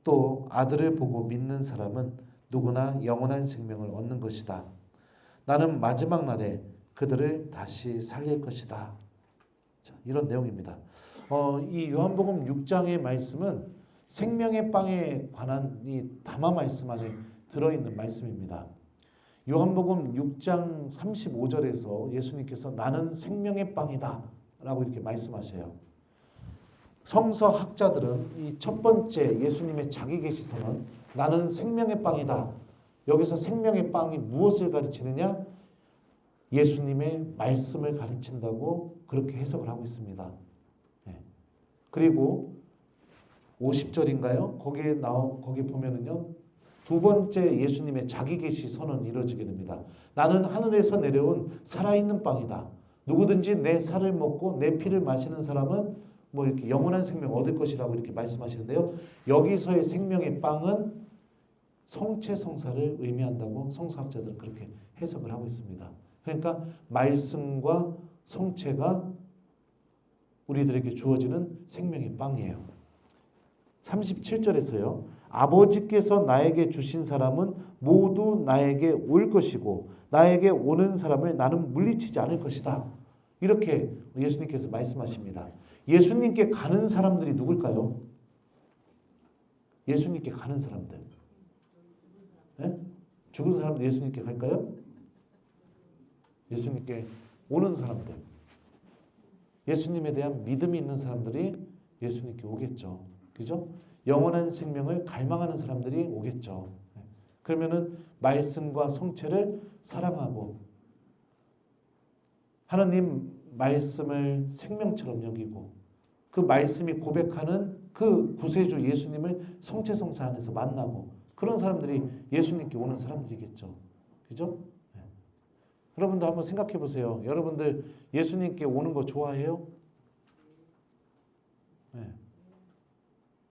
또 아들을 보고 믿는 사람은 누구나 영원한 생명을 얻는 것이다. 나는 마지막 날에 그들을 다시 살릴 것이다. 자, 이런 내용입니다. 이 요한복음 6장의 말씀은 생명의 빵에 관한 이 담화 말씀 안에 들어있는 말씀입니다. 요한복음 6장 35절에서 예수님께서 나는 생명의 빵이다 라고 이렇게 말씀하셔요. 성서학자들은 이 첫 번째 예수님의 자기 계시서는 나는 생명의 빵이다. 여기서 생명의 빵이 무엇을 가르치느냐? 예수님의 말씀을 가르친다고 그렇게 해석을 하고 있습니다. 그리고 50절인가요? 거기 보면은요. 두 번째 예수님의 자기 계시 선언이 이루어지게 됩니다. 나는 하늘에서 내려온 살아있는 빵이다. 누구든지 내 살을 먹고 내 피를 마시는 사람은 뭐 이렇게 영원한 생명 얻을 것이라고 이렇게 말씀하시는데요. 여기서의 생명의 빵은 성체 성사를 의미한다고 성서학자들은 그렇게 해석을 하고 있습니다. 그러니까 말씀과 성체가 우리들에게 주어지는 생명의 빵이에요. 37절에서요. 아버지께서 나에게 주신 사람은 모두 나에게 올 것이고 나에게 오는 사람을 나는 물리치지 않을 것이다. 이렇게 예수님께서 말씀하십니다. 예수님께 가는 사람들이 누굴까요? 예수님께 가는 사람들. 네? 죽은 사람들 예수님께 갈까요? 예수님께 오는 사람들. 예수님에 대한 믿음이 있는 사람들이 예수님께 오겠죠. 그죠? 영원한 생명을 갈망하는 사람들이 오겠죠. 그러면은 말씀과 성체를 사랑하고 하나님 말씀을 생명처럼 여기고 그 말씀이 고백하는 그 구세주 예수님을 성체 성사 안에서 만나고 그런 사람들이 예수님께 오는 사람들이겠죠. 그죠? 네. 여러분도 한번 생각해 보세요. 여러분들 예수님께 오는 거 좋아해요? 네.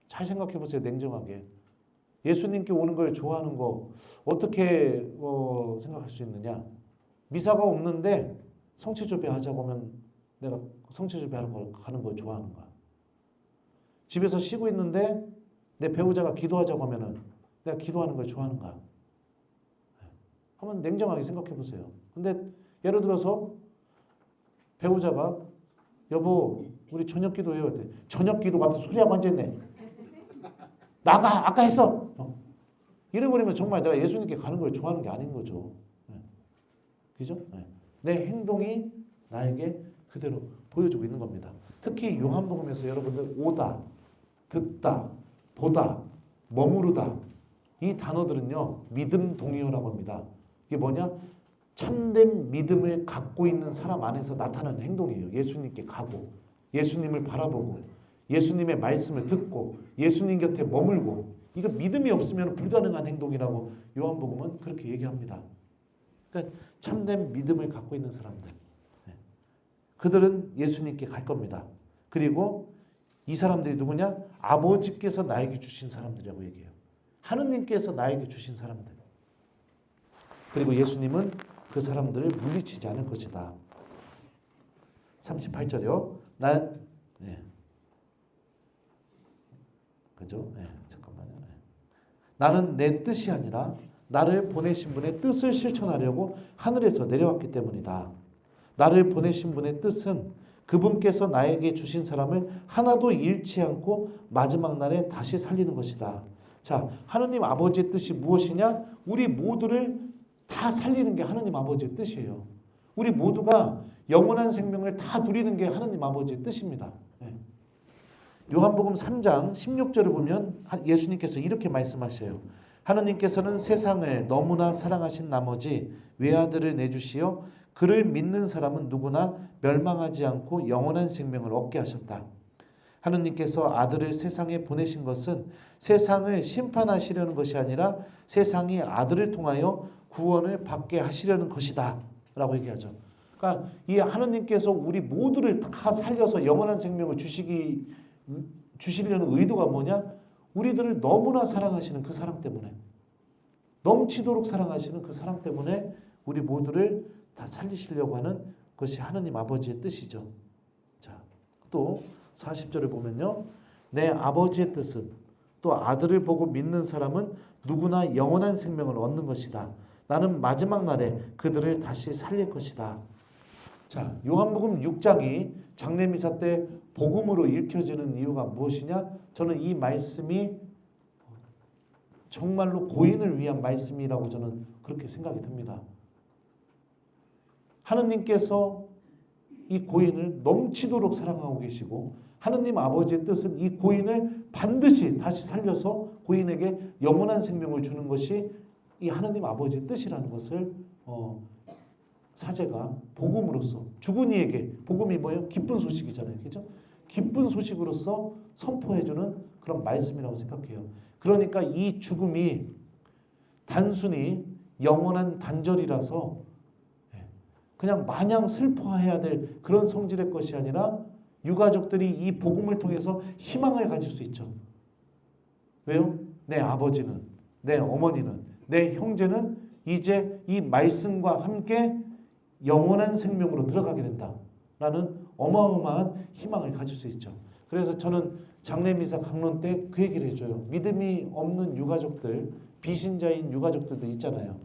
잘 생각해 보세요. 냉정하게. 예수님께 오는 걸 좋아하는 거 어떻게 생각할 수 있느냐? 미사가 없는데 성체조배 하자고 하면 내가 성체조배 하는 걸 좋아하는 거야. 집에서 쉬고 있는데 내 배우자가 기도하자고 하면은 내가 기도하는 걸 좋아하는가? 한번 냉정하게 생각해 보세요. 근데 예를 들어서 배우자가 여보 우리 저녁 기도해요. 그때 저녁 기도 같은 소리하고 앉아있네. 나가 아까 했어. 이래버리면 정말 내가 예수님께 가는 걸 좋아하는 게 아닌 거죠. 그죠? 내 행동이 나에게 그대로 보여주고 있는 겁니다. 특히 요한복음에서 여러분들 오다, 듣다, 보다, 머무르다 이 단어들은요 믿음 동의어라고 합니다. 이게 뭐냐? 참된 믿음을 갖고 있는 사람 안에서 나타나는 행동이에요. 예수님께 가고 예수님을 바라보고 예수님의 말씀을 듣고 예수님 곁에 머물고, 이거 믿음이 없으면 불가능한 행동이라고 요한복음은 그렇게 얘기합니다. 그러니까 참된 믿음을 갖고 있는 사람들, 그들은 예수님께 갈 겁니다. 그리고 이 사람들이 누구냐? 아버지께서 나에게 주신 사람들이라고 얘기해요. 하느님께서 나에게 주신 사람들. 그리고 예수님은 그 사람들을 물리치지 않을 것이다. 38절이요. 그죠? 잠깐만요. 나는 내 뜻이 아니라 나를 보내신 분의 뜻을 실천하려고 하늘에서 내려왔기 때문이다. 나를 보내신 분의 뜻은 그분께서 나에게 주신 사람을 하나도 잃지 않고 마지막 날에 다시 살리는 것이다. 자, 하느님 아버지의 뜻이 무엇이냐? 우리 모두를 다 살리는 게 하느님 아버지의 뜻이에요. 우리 모두가 영원한 생명을 다 누리는 게 하느님 아버지의 뜻입니다. 요한복음 3장 16절을 보면 예수님께서 이렇게 말씀하셔요. 하느님께서는 세상을 너무나 사랑하신 나머지 외아들을 내주시어 그를 믿는 사람은 누구나 멸망하지 않고 영원한 생명을 얻게 하셨다. 하느님께서 아들을 세상에 보내신 것은 세상을 심판하시려는 것이 아니라 세상이 아들을 통하여 구원을 받게 하시려는 것이다 라고 얘기하죠. 그러니까 이 하느님께서 우리 모두를 다 살려서 영원한 생명을 주시려는 의도가 뭐냐? 우리들을 너무나 사랑하시는 그 사랑 때문에, 넘치도록 사랑하시는 그 사랑 때문에 우리 모두를 다 살리시려고 하는 것이 하느님 아버지의 뜻이죠. 자, 또 40절을 보면요. 내 아버지의 뜻은 또 아들을 보고 믿는 사람은 누구나 영원한 생명을 얻는 것이다. 나는 마지막 날에 그들을 다시 살릴 것이다. 자, 요한복음 6장이 장례미사 때 복음으로 읽혀지는 이유가 무엇이냐? 저는 이 말씀이 정말로 고인을 위한 말씀이라고 저는 그렇게 생각이 듭니다. 하느님께서 이 고인을 넘치도록 사랑하고 계시고 하느님 아버지의 뜻은 이 고인을 반드시 다시 살려서 고인에게 영원한 생명을 주는 것이 이 하느님 아버지의 뜻이라는 것을 사제가 복음으로써 죽은 이에게, 복음이 뭐예요? 기쁜 소식이잖아요. 그죠? 기쁜 소식으로서 선포해주는 그런 말씀이라고 생각해요. 그러니까 이 죽음이 단순히 영원한 단절이라서 그냥 마냥 슬퍼해야 될 그런 성질의 것이 아니라 유가족들이 이 복음을 통해서 희망을 가질 수 있죠. 왜요? 내 아버지는, 내 어머니는, 내 형제는 이제 이 말씀과 함께 영원한 생명으로 들어가게 된다라는 어마어마한 희망을 가질 수 있죠. 그래서 저는 장례미사 강론 때 그 얘기를 해줘요. 믿음이 없는 유가족들, 비신자인 유가족들도 있잖아요.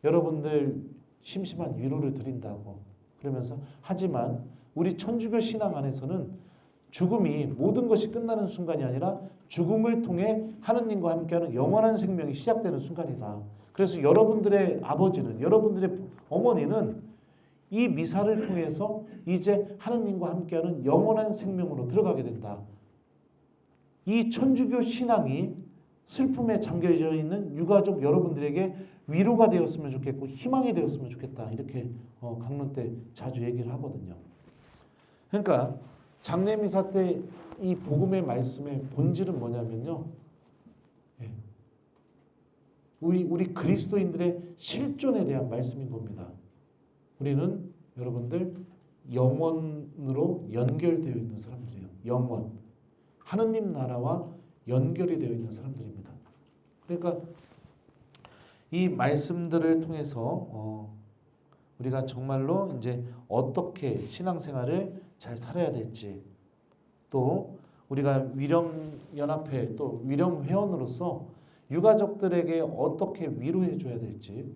여러분들 심심한 위로를 드린다고 그러면서, 하지만 우리 천주교 신앙 안에서는 죽음이 모든 것이 끝나는 순간이 아니라 죽음을 통해 하느님과 함께하는 영원한 생명이 시작되는 순간이다. 그래서 여러분들의 아버지는, 여러분들의 어머니는 이 미사를 통해서 이제 하느님과 함께하는 영원한 생명으로 들어가게 된다. 이 천주교 신앙이 슬픔에 잠겨져 있는 유가족 여러분들에게 위로가 되었으면 좋겠고 희망이 되었으면 좋겠다. 이렇게 강론 때 자주 얘기를 하거든요. 그러니까 장례미사 때 이 복음의 말씀의 본질은 뭐냐면요. 우리 그리스도인들의 실존에 대한 말씀인 겁니다. 우리는 여러분들 영원으로 연결되어 있는 사람들이에요. 영원. 하느님 나라와 연결이 되어 있는 사람들입니다. 그러니까 이 말씀들을 통해서 우리가 정말로 이제 어떻게 신앙생활을 잘 살아야 될지, 또 우리가 위령연합회 또 위령회원으로서 유가족들에게 어떻게 위로해 줘야 될지,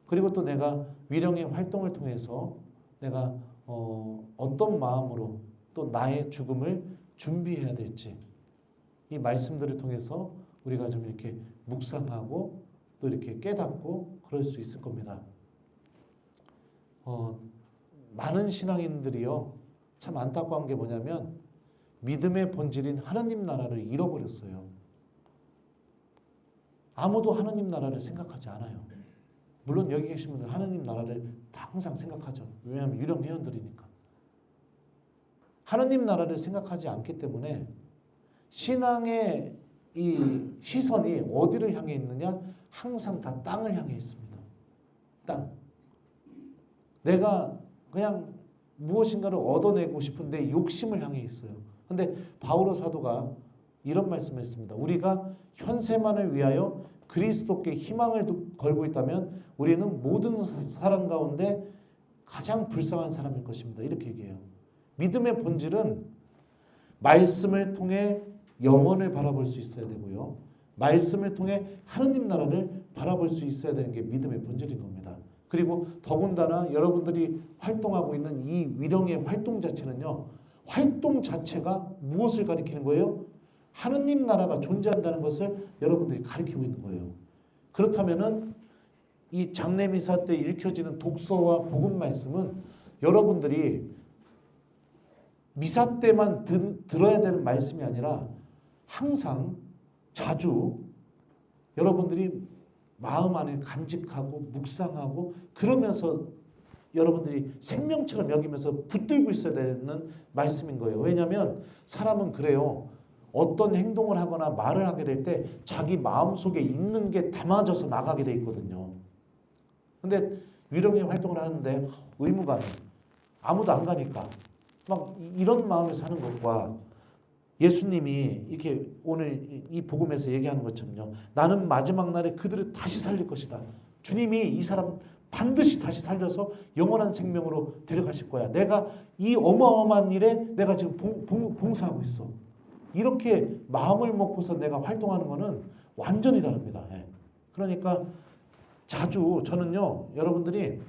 그리고 또 내가 위령의 활동을 통해서 내가 어떤 마음으로 또 나의 죽음을 준비해야 될지, 이 말씀들을 통해서 우리가 좀 이렇게 묵상하고 또 이렇게 깨닫고 그럴 수 있을 겁니다. 많은 신앙인들이요, 참 안타까운 게 뭐냐면 믿음의 본질인 하느님 나라를 잃어버렸어요. 아무도 하느님 나라를 생각하지 않아요. 물론 여기 계신 분들 하느님 나라를 다 항상 생각하죠. 왜냐하면 유령 회원들이니까. 하느님 나라를 생각하지 않기 때문에 신앙의 이 시선이 어디를 향해 있느냐? 항상 다 땅을 향해 있습니다. 땅. 내가 그냥 무엇인가를 얻어내고 싶은데 욕심을 향해 있어요. 근데 바오로 사도가 이런 말씀을 했습니다. 우리가 현세만을 위하여 그리스도께 희망을 걸고 있다면 우리는 모든 사람 가운데 가장 불쌍한 사람일 것입니다. 이렇게 얘기해요. 믿음의 본질은 말씀을 통해 영혼을 바라볼 수 있어야 되고요. 말씀을 통해 하느님 나라를 바라볼 수 있어야 되는 게 믿음의 본질인 겁니다. 그리고 더군다나 여러분들이 활동하고 있는 이 위령의 활동 자체는요. 활동 자체가 무엇을 가리키는 거예요? 하느님 나라가 존재한다는 것을 여러분들이 가리키고 있는 거예요. 그렇다면은 이 장례미사 때 읽혀지는 독서와 복음 말씀은 여러분들이 미사 때만 들어야 되는 말씀이 아니라 항상 자주 여러분들이 마음 안에 간직하고 묵상하고 그러면서 여러분들이 생명처럼 여기면서 붙들고 있어야 되는 말씀인 거예요. 왜냐하면 사람은 그래요. 어떤 행동을 하거나 말을 하게 될 때 자기 마음속에 있는 게 담아져서 나가게 돼 있거든요. 근데 위령의 활동을 하는데 의무감이 아무도 안 가니까 막 이런 마음을 사는 것과 예수님이 이렇게 오늘 이 복음에서 얘기하는 것처럼요. 나는 마지막 날에 그들을 다시 살릴 것이다. 주님이 이 사람 반드시 다시 살려서 영원한 생명으로 데려가실 거야. 내가 이 어마어마한 일에 내가 지금 봉사하고 있어. 이렇게 마음을 먹고서 내가 활동하는 거는 완전히 다릅니다. 예. 그러니까 자주 저는요. 여러분들이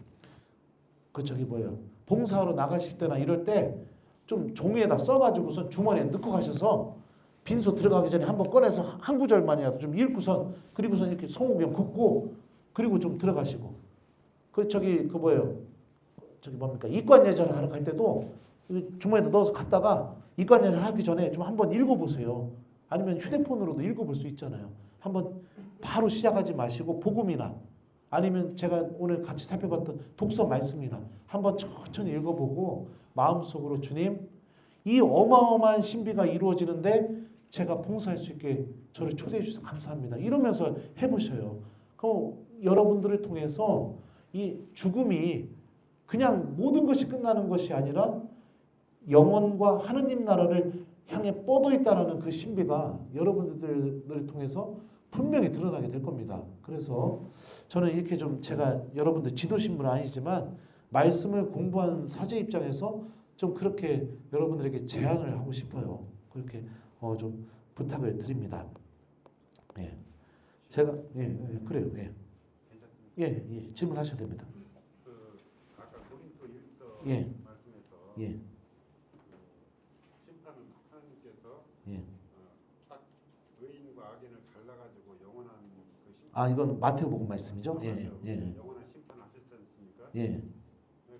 봉사하러 나가실 때나 이럴 때 좀 종이에다 써가지고선 주머니에 넣고 가셔서 빈소 들어가기 전에 한번 꺼내서 한 구절만이라도 좀 읽고선 그리고선 이렇게 성우경 긋고 그리고 좀 들어가시고 이관 예절을 하러 갈 때도 주머니에다 넣어서 갔다가 이관 예절 하기 전에 좀 한번 읽어보세요. 아니면 휴대폰으로도 읽어볼 수 있잖아요. 한번 바로 시작하지 마시고 복음이나 아니면 제가 오늘 같이 살펴봤던 독서 말씀이나 한번 천천히 읽어보고 마음속으로 주님 이 어마어마한 신비가 이루어지는데 제가 봉사할 수 있게 저를 초대해 주셔서 감사합니다. 이러면서 해보셔요. 그럼 여러분들을 통해서 이 죽음이 그냥 모든 것이 끝나는 것이 아니라 영혼과 하느님 나라를 향해 뻗어 있다는 그 신비가 여러분들을 통해서 분명히 드러나게 될 겁니다. 그래서 저는 이렇게 좀 제가 여러분들 지도신분은 아니지만 말씀을 공부한 사제 입장에서 좀 그렇게 여러분들에게 제안을 하고 싶어요. 그렇게 좀 부탁을 드립니다. 예, 제가 그래요. 예, 질문하셔도 됩니다. 아까 고린도 1서 예. 말씀에서 예. 심판은 하나님께서 예. 딱 의인과 악인을 갈라가지고 영원한 그 심판. 아 이건 마태복음 말씀이죠? 예. 영원한 심판하셨지 않습니까? 예. 네,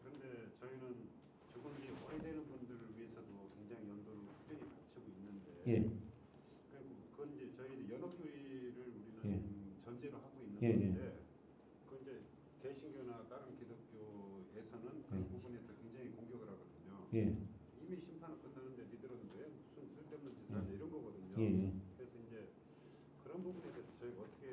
그런데 저희는 죽은 지 오래되는 분들을 위해서도 굉장히 연도를 꾸준히 바치고 있는데. 예. 그건 이제 저희 연합주의를 우리는 예. 전제로 하고 있는 예. 건데. 그 이제 개신교나 다른 기독교에서는 그 부분에서 굉장히 공격을 하거든요. 예. 이미 심판은 끝나는데 니들은 왜 무슨 쓸데없는 짓을 하냐 이런 거거든요. 예. 그래서 이제 그런 부분에 대해서 저희가 어떻게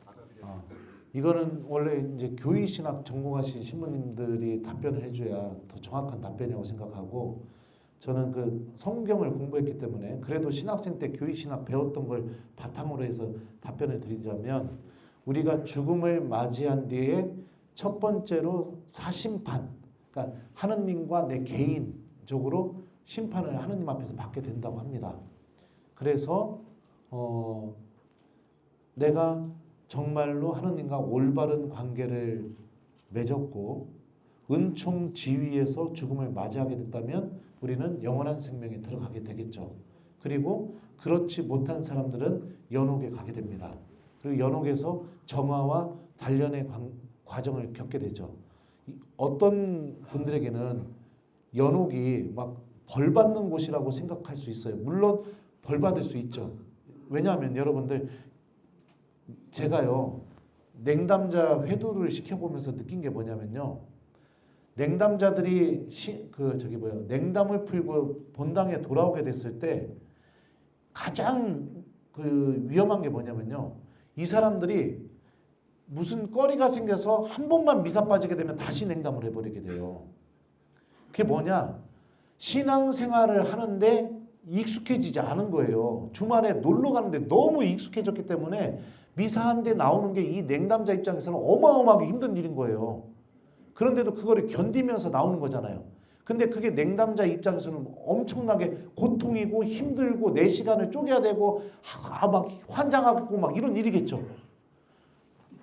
받아들여야 아, 될지. 이거는 원래 이제 교의신학 전공하신 신부님들이 답변을 해줘야 더 정확한 답변이라고 생각하고 저는 그 성경을 공부했기 때문에 그래도 신학생 때 교의신학 배웠던 걸 바탕으로 해서 답변을 드리자면 우리가 죽음을 맞이한 뒤에 첫 번째로 사심판, 그러니까 하느님과 내 개인적으로 심판을 하느님 앞에서 받게 된다고 합니다. 그래서 내가 정말로 하느님과 올바른 관계를 맺었고 은총 지위에서 죽음을 맞이하게 됐다면 우리는 영원한 생명에 들어가게 되겠죠. 그리고 그렇지 못한 사람들은 연옥에 가게 됩니다. 그리고 연옥에서 정화와 단련의 과정을 겪게 되죠. 어떤 분들에게는 연옥이 막 벌받는 곳이라고 생각할 수 있어요. 물론 벌받을 수 있죠. 왜냐하면 여러분들 제가요 냉담자 회도를 시켜보면서 느낀 게 뭐냐면요. 냉담자들이 냉담을 풀고 본당에 돌아오게 됐을 때 가장 위험한 게 뭐냐면요. 이 사람들이 무슨 꺼리가 생겨서 한 번만 미사 빠지게 되면 다시 냉담을 해버리게 돼요. 그게 뭐냐? 신앙생활을 하는데 익숙해지지 않은 거예요. 주말에 놀러 가는데 너무 익숙해졌기 때문에 미사 한 대 나오는 게 이 냉담자 입장에서는 어마어마하게 힘든 일인 거예요. 그런데도 그거를 견디면서 나오는 거잖아요. 근데 그게 냉담자 입장에서는 엄청나게 고통이고 힘들고 내 시간을 쪼개야 되고 막 환장하고 막 이런 일이겠죠.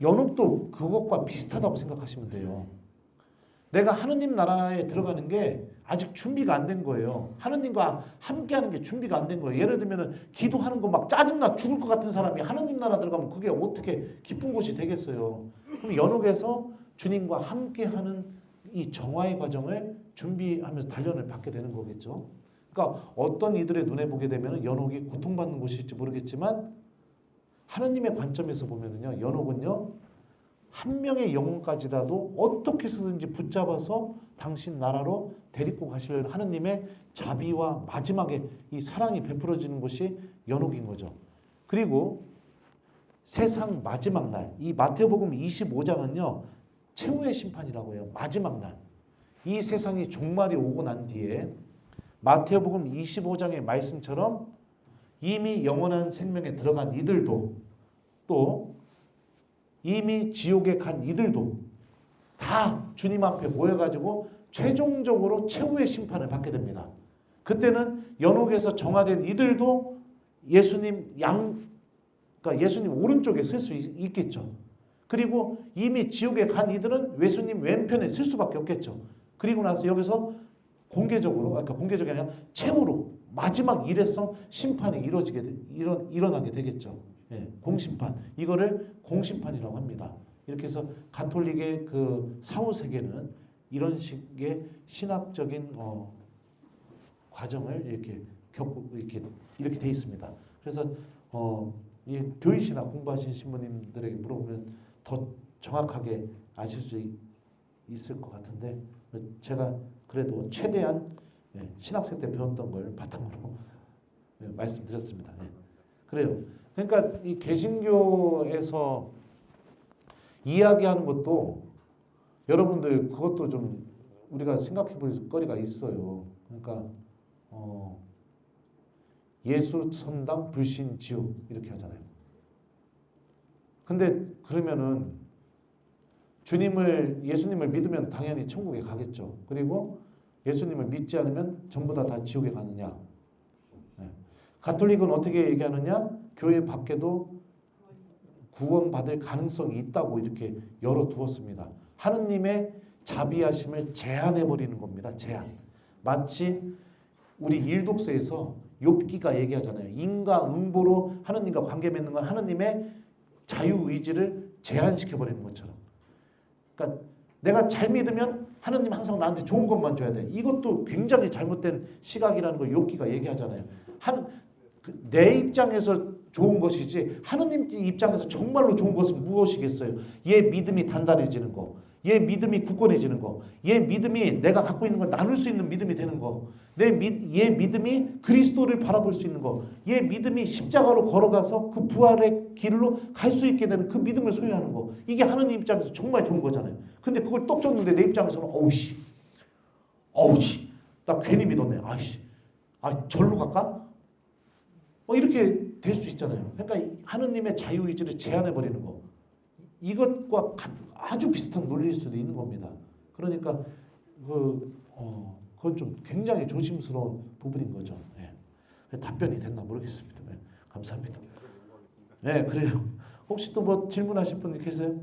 연옥도 그것과 비슷하다고 생각하시면 돼요. 내가 하느님 나라에 들어가는 게 아직 준비가 안 된 거예요. 하느님과 함께하는 게 준비가 안 된 거예요. 예를 들면 기도하는 거 막 짜증나 죽을 것 같은 사람이 하느님 나라 들어가면 그게 어떻게 기쁜 곳이 되겠어요. 그럼 연옥에서 주님과 함께하는 이 정화의 과정을 준비하면서 단련을 받게 되는 거겠죠. 그러니까 어떤 이들의 눈에 보게 되면 연옥이 고통받는 곳일지 모르겠지만 하느님의 관점에서 보면은요, 연옥은요 한 명의 영혼까지라도 어떻게 해서든지 붙잡아서 당신 나라로 데리고 가시려는 하느님의 자비와 마지막에 이 사랑이 베풀어지는 것이 연옥인 거죠. 그리고 세상 마지막 날, 이 마태복음 25장은요 최후의 심판이라고 해요. 마지막 날. 이 세상이 종말이 오고 난 뒤에 마태복음 25장의 말씀처럼 이미 영원한 생명에 들어간 이들도 또 이미 지옥에 간 이들도 다 주님 앞에 모여가지고 최종적으로 최후의 심판을 받게 됩니다. 그때는 연옥에서 정화된 이들도 그러니까 예수님 오른쪽에 설 수 있겠죠. 그리고 이미 지옥에 간 이들은 예수님 왼편에 쓸 수밖에 없겠죠. 그리고 나서 여기서 공개적이 아니라 최후로 마지막 일회성 심판이 일어나게 되겠죠. 예, 공심판. 이거를 공심판이라고 합니다. 이렇게 해서 가톨릭의 그 사후 세계는 이런 식의 신학적인 과정을 이렇게 돼 있습니다. 그래서 이 교회 신학 공부하신 신부님들에게 물어보면 더 정확하게 아실 수 있을 것 같은데 제가 그래도 최대한 신학생 때 배웠던 걸 바탕으로 말씀드렸습니다. 그래요. 그러니까 이 개신교에서 이야기하는 것도 여러분들 그것도 좀 우리가 생각해 볼 거리가 있어요. 그러니까 예수 선당 불신 지옥 이렇게 하잖아요. 근데 그러면은 예수님을 믿으면 당연히 천국에 가겠죠. 그리고 예수님을 믿지 않으면 전부 다 지옥에 가느냐. 가톨릭은 어떻게 얘기하느냐? 교회 밖에도 구원받을 가능성이 있다고 이렇게 열어두었습니다. 하느님의 자비하심을 제한해버리는 겁니다. 제한. 마치 우리 일독서에서 욥기가 얘기하잖아요. 인과응보로 하느님과 관계 맺는 건 하느님의 자유의지를 제한시켜버리는 것처럼. 그러니까 내가 잘 믿으면 하느님 항상 나한테 좋은 것만 줘야 돼. 이것도 굉장히 잘못된 시각이라는 걸 욥기가 얘기하잖아요. 내 입장에서 좋은 것이지 하느님 입장에서 정말로 좋은 것은 무엇이겠어요? 얘 믿음이 단단해지는 거, 얘 믿음이 굳건해지는 거, 얘 믿음이 내가 갖고 있는 걸 나눌 수 있는 믿음이 되는 거, 얘 믿음이 그리스도를 바라볼 수 있는 거, 얘 믿음이 십자가로 걸어가서 그 부활의 길로 갈 수 있게 되는 그 믿음을 소유하는 거, 이게 하느님 입장에서 정말 좋은 거잖아요. 근데 그걸 떡 줬는데 내 입장에서는 어우씨 나 괜히 믿었네. 절로 갈까? 이렇게 될 수 있잖아요. 그러니까 하느님의 자유의지를 제한해버리는 거. 이것과 아주 비슷한 논리일 수도 있는 겁니다. 그러니까 그건 좀 굉장히 조심스러운 부분인 거죠. 답변이 됐나 모르겠습니다. 감사합니다. 네, 그래요. 혹시 또 뭐 질문하실 분 계세요?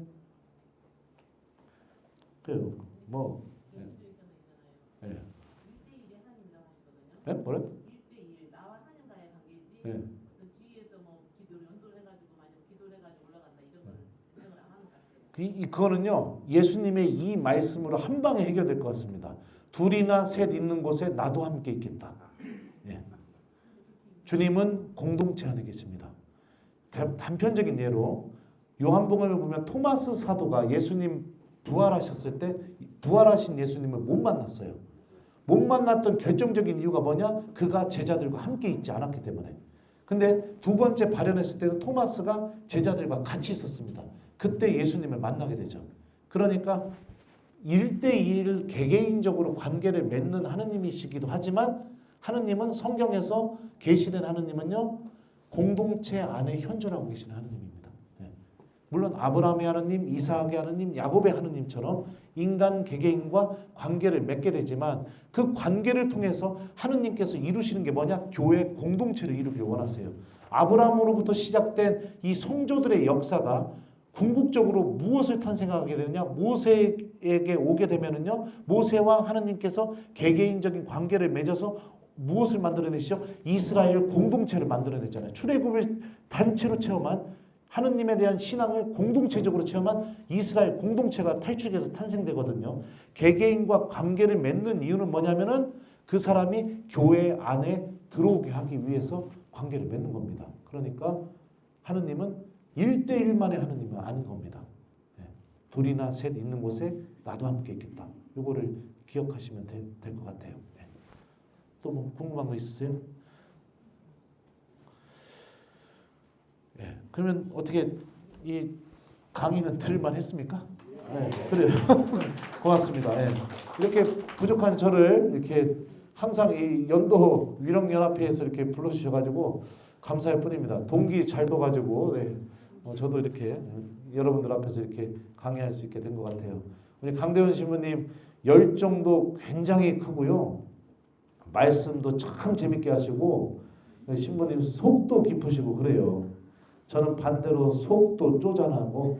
그래요. 뭐. 네. 네, 뭐래? 1대1 나와 하나님과의 관계지. 네. 그 주위에서 뭐 기도를 연도를 해가지고 만약 기도를 해가지고 올라간다 이런 걸 생각을 안 하는 것 같아요. 그거는요 예수님의 이 말씀으로 한 방에 해결될 것 같습니다. 둘이나 셋 있는 곳에 나도 함께 있겠다. 주님은 공동체 안에 계십니다. 단편적인 예로 요한복음을 보면 토마스 사도가 예수님 부활하셨을 때 부활하신 예수님을 못 만났어요. 못 만났던 결정적인 이유가 뭐냐? 그가 제자들과 함께 있지 않았기 때문에. 근데 두 번째 발현했을 때는 토마스가 제자들과 같이 있었습니다. 그때 예수님을 만나게 되죠. 그러니까 1대1 개개인적으로 관계를 맺는 하느님이시기도 하지만 하느님은 성경에서 계시된 하느님은요 공동체 안에 현존하고 계시는 하느님입니다. 물론 아브라함의 하느님, 이삭의 하느님, 야곱의 하느님처럼 인간 개개인과 관계를 맺게 되지만 그 관계를 통해서 하느님께서 이루시는 게 뭐냐? 교회 공동체를 이루길 원하세요. 아브라함으로부터 시작된 이 성조들의 역사가 궁극적으로 무엇을 탄생하게 되느냐? 모세에게 오게 되면은요, 모세와 하느님께서 개개인적인 관계를 맺어서 무엇을 만들어내시죠? 이스라엘 공동체를 만들어냈잖아요. 출애굽을 단체로 체험한 하느님에 대한 신앙을 공동체적으로 체험한 이스라엘 공동체가 탈출해서 탄생되거든요. 개개인과 관계를 맺는 이유는 뭐냐면은 그 사람이 교회 안에 들어오게 하기 위해서 관계를 맺는 겁니다. 그러니까 하느님은 1대1만의 하느님은 아닌 겁니다. 둘이나 셋 있는 곳에 나도 함께 있겠다. 이거를 기억하시면 될 것 같아요. 또 뭐 궁금한 거 있으세요? 그러면 어떻게 이 강의는 들을만 했습니까? 네, 그래요. 고맙습니다. 이렇게 부족한 저를 이렇게 항상 이 연도 위령연합회에서 이렇게 불러주셔가지고 감사할 뿐입니다. 동기 잘 둬가지고 저도 이렇게 여러분들 앞에서 이렇게 강의할 수 있게 된 것 같아요. 우리 강대원 신부님 열정도 굉장히 크고요. 말씀도 참 재밌게 하시고 신부님 속도 깊으시고 그래요. 저는 반대로 속도 쪼잔하고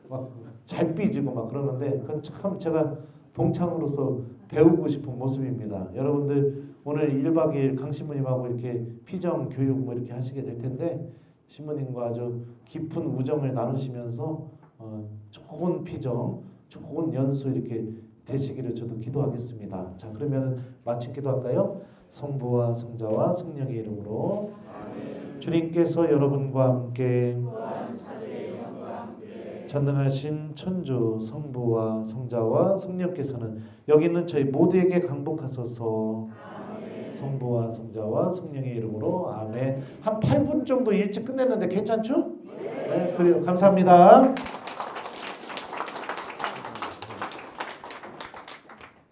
막 잘 삐지고 막 그러는데 그건 참 제가 동창으로서 배우고 싶은 모습입니다. 여러분들 오늘 1박 2일 강 신부님하고 이렇게 피정 교육 뭐 이렇게 하시게 될 텐데 신부님과 아주 깊은 우정을 나누시면서 좋은 피정, 좋은 연수 이렇게 되시기를 저도 기도하겠습니다. 자, 그러면 마침 기도할까요? 성부와 성자와 성령의 이름으로 주님께서 여러분과 함께 전능하신 천주 성부와 성자와 성령께서는 여기 있는 저희 모두에게 강복하소서. 성부와 성자와 성령의 이름으로 아멘. 한 8분 정도 일찍 끝냈는데 괜찮죠? 네, 그래요. 감사합니다.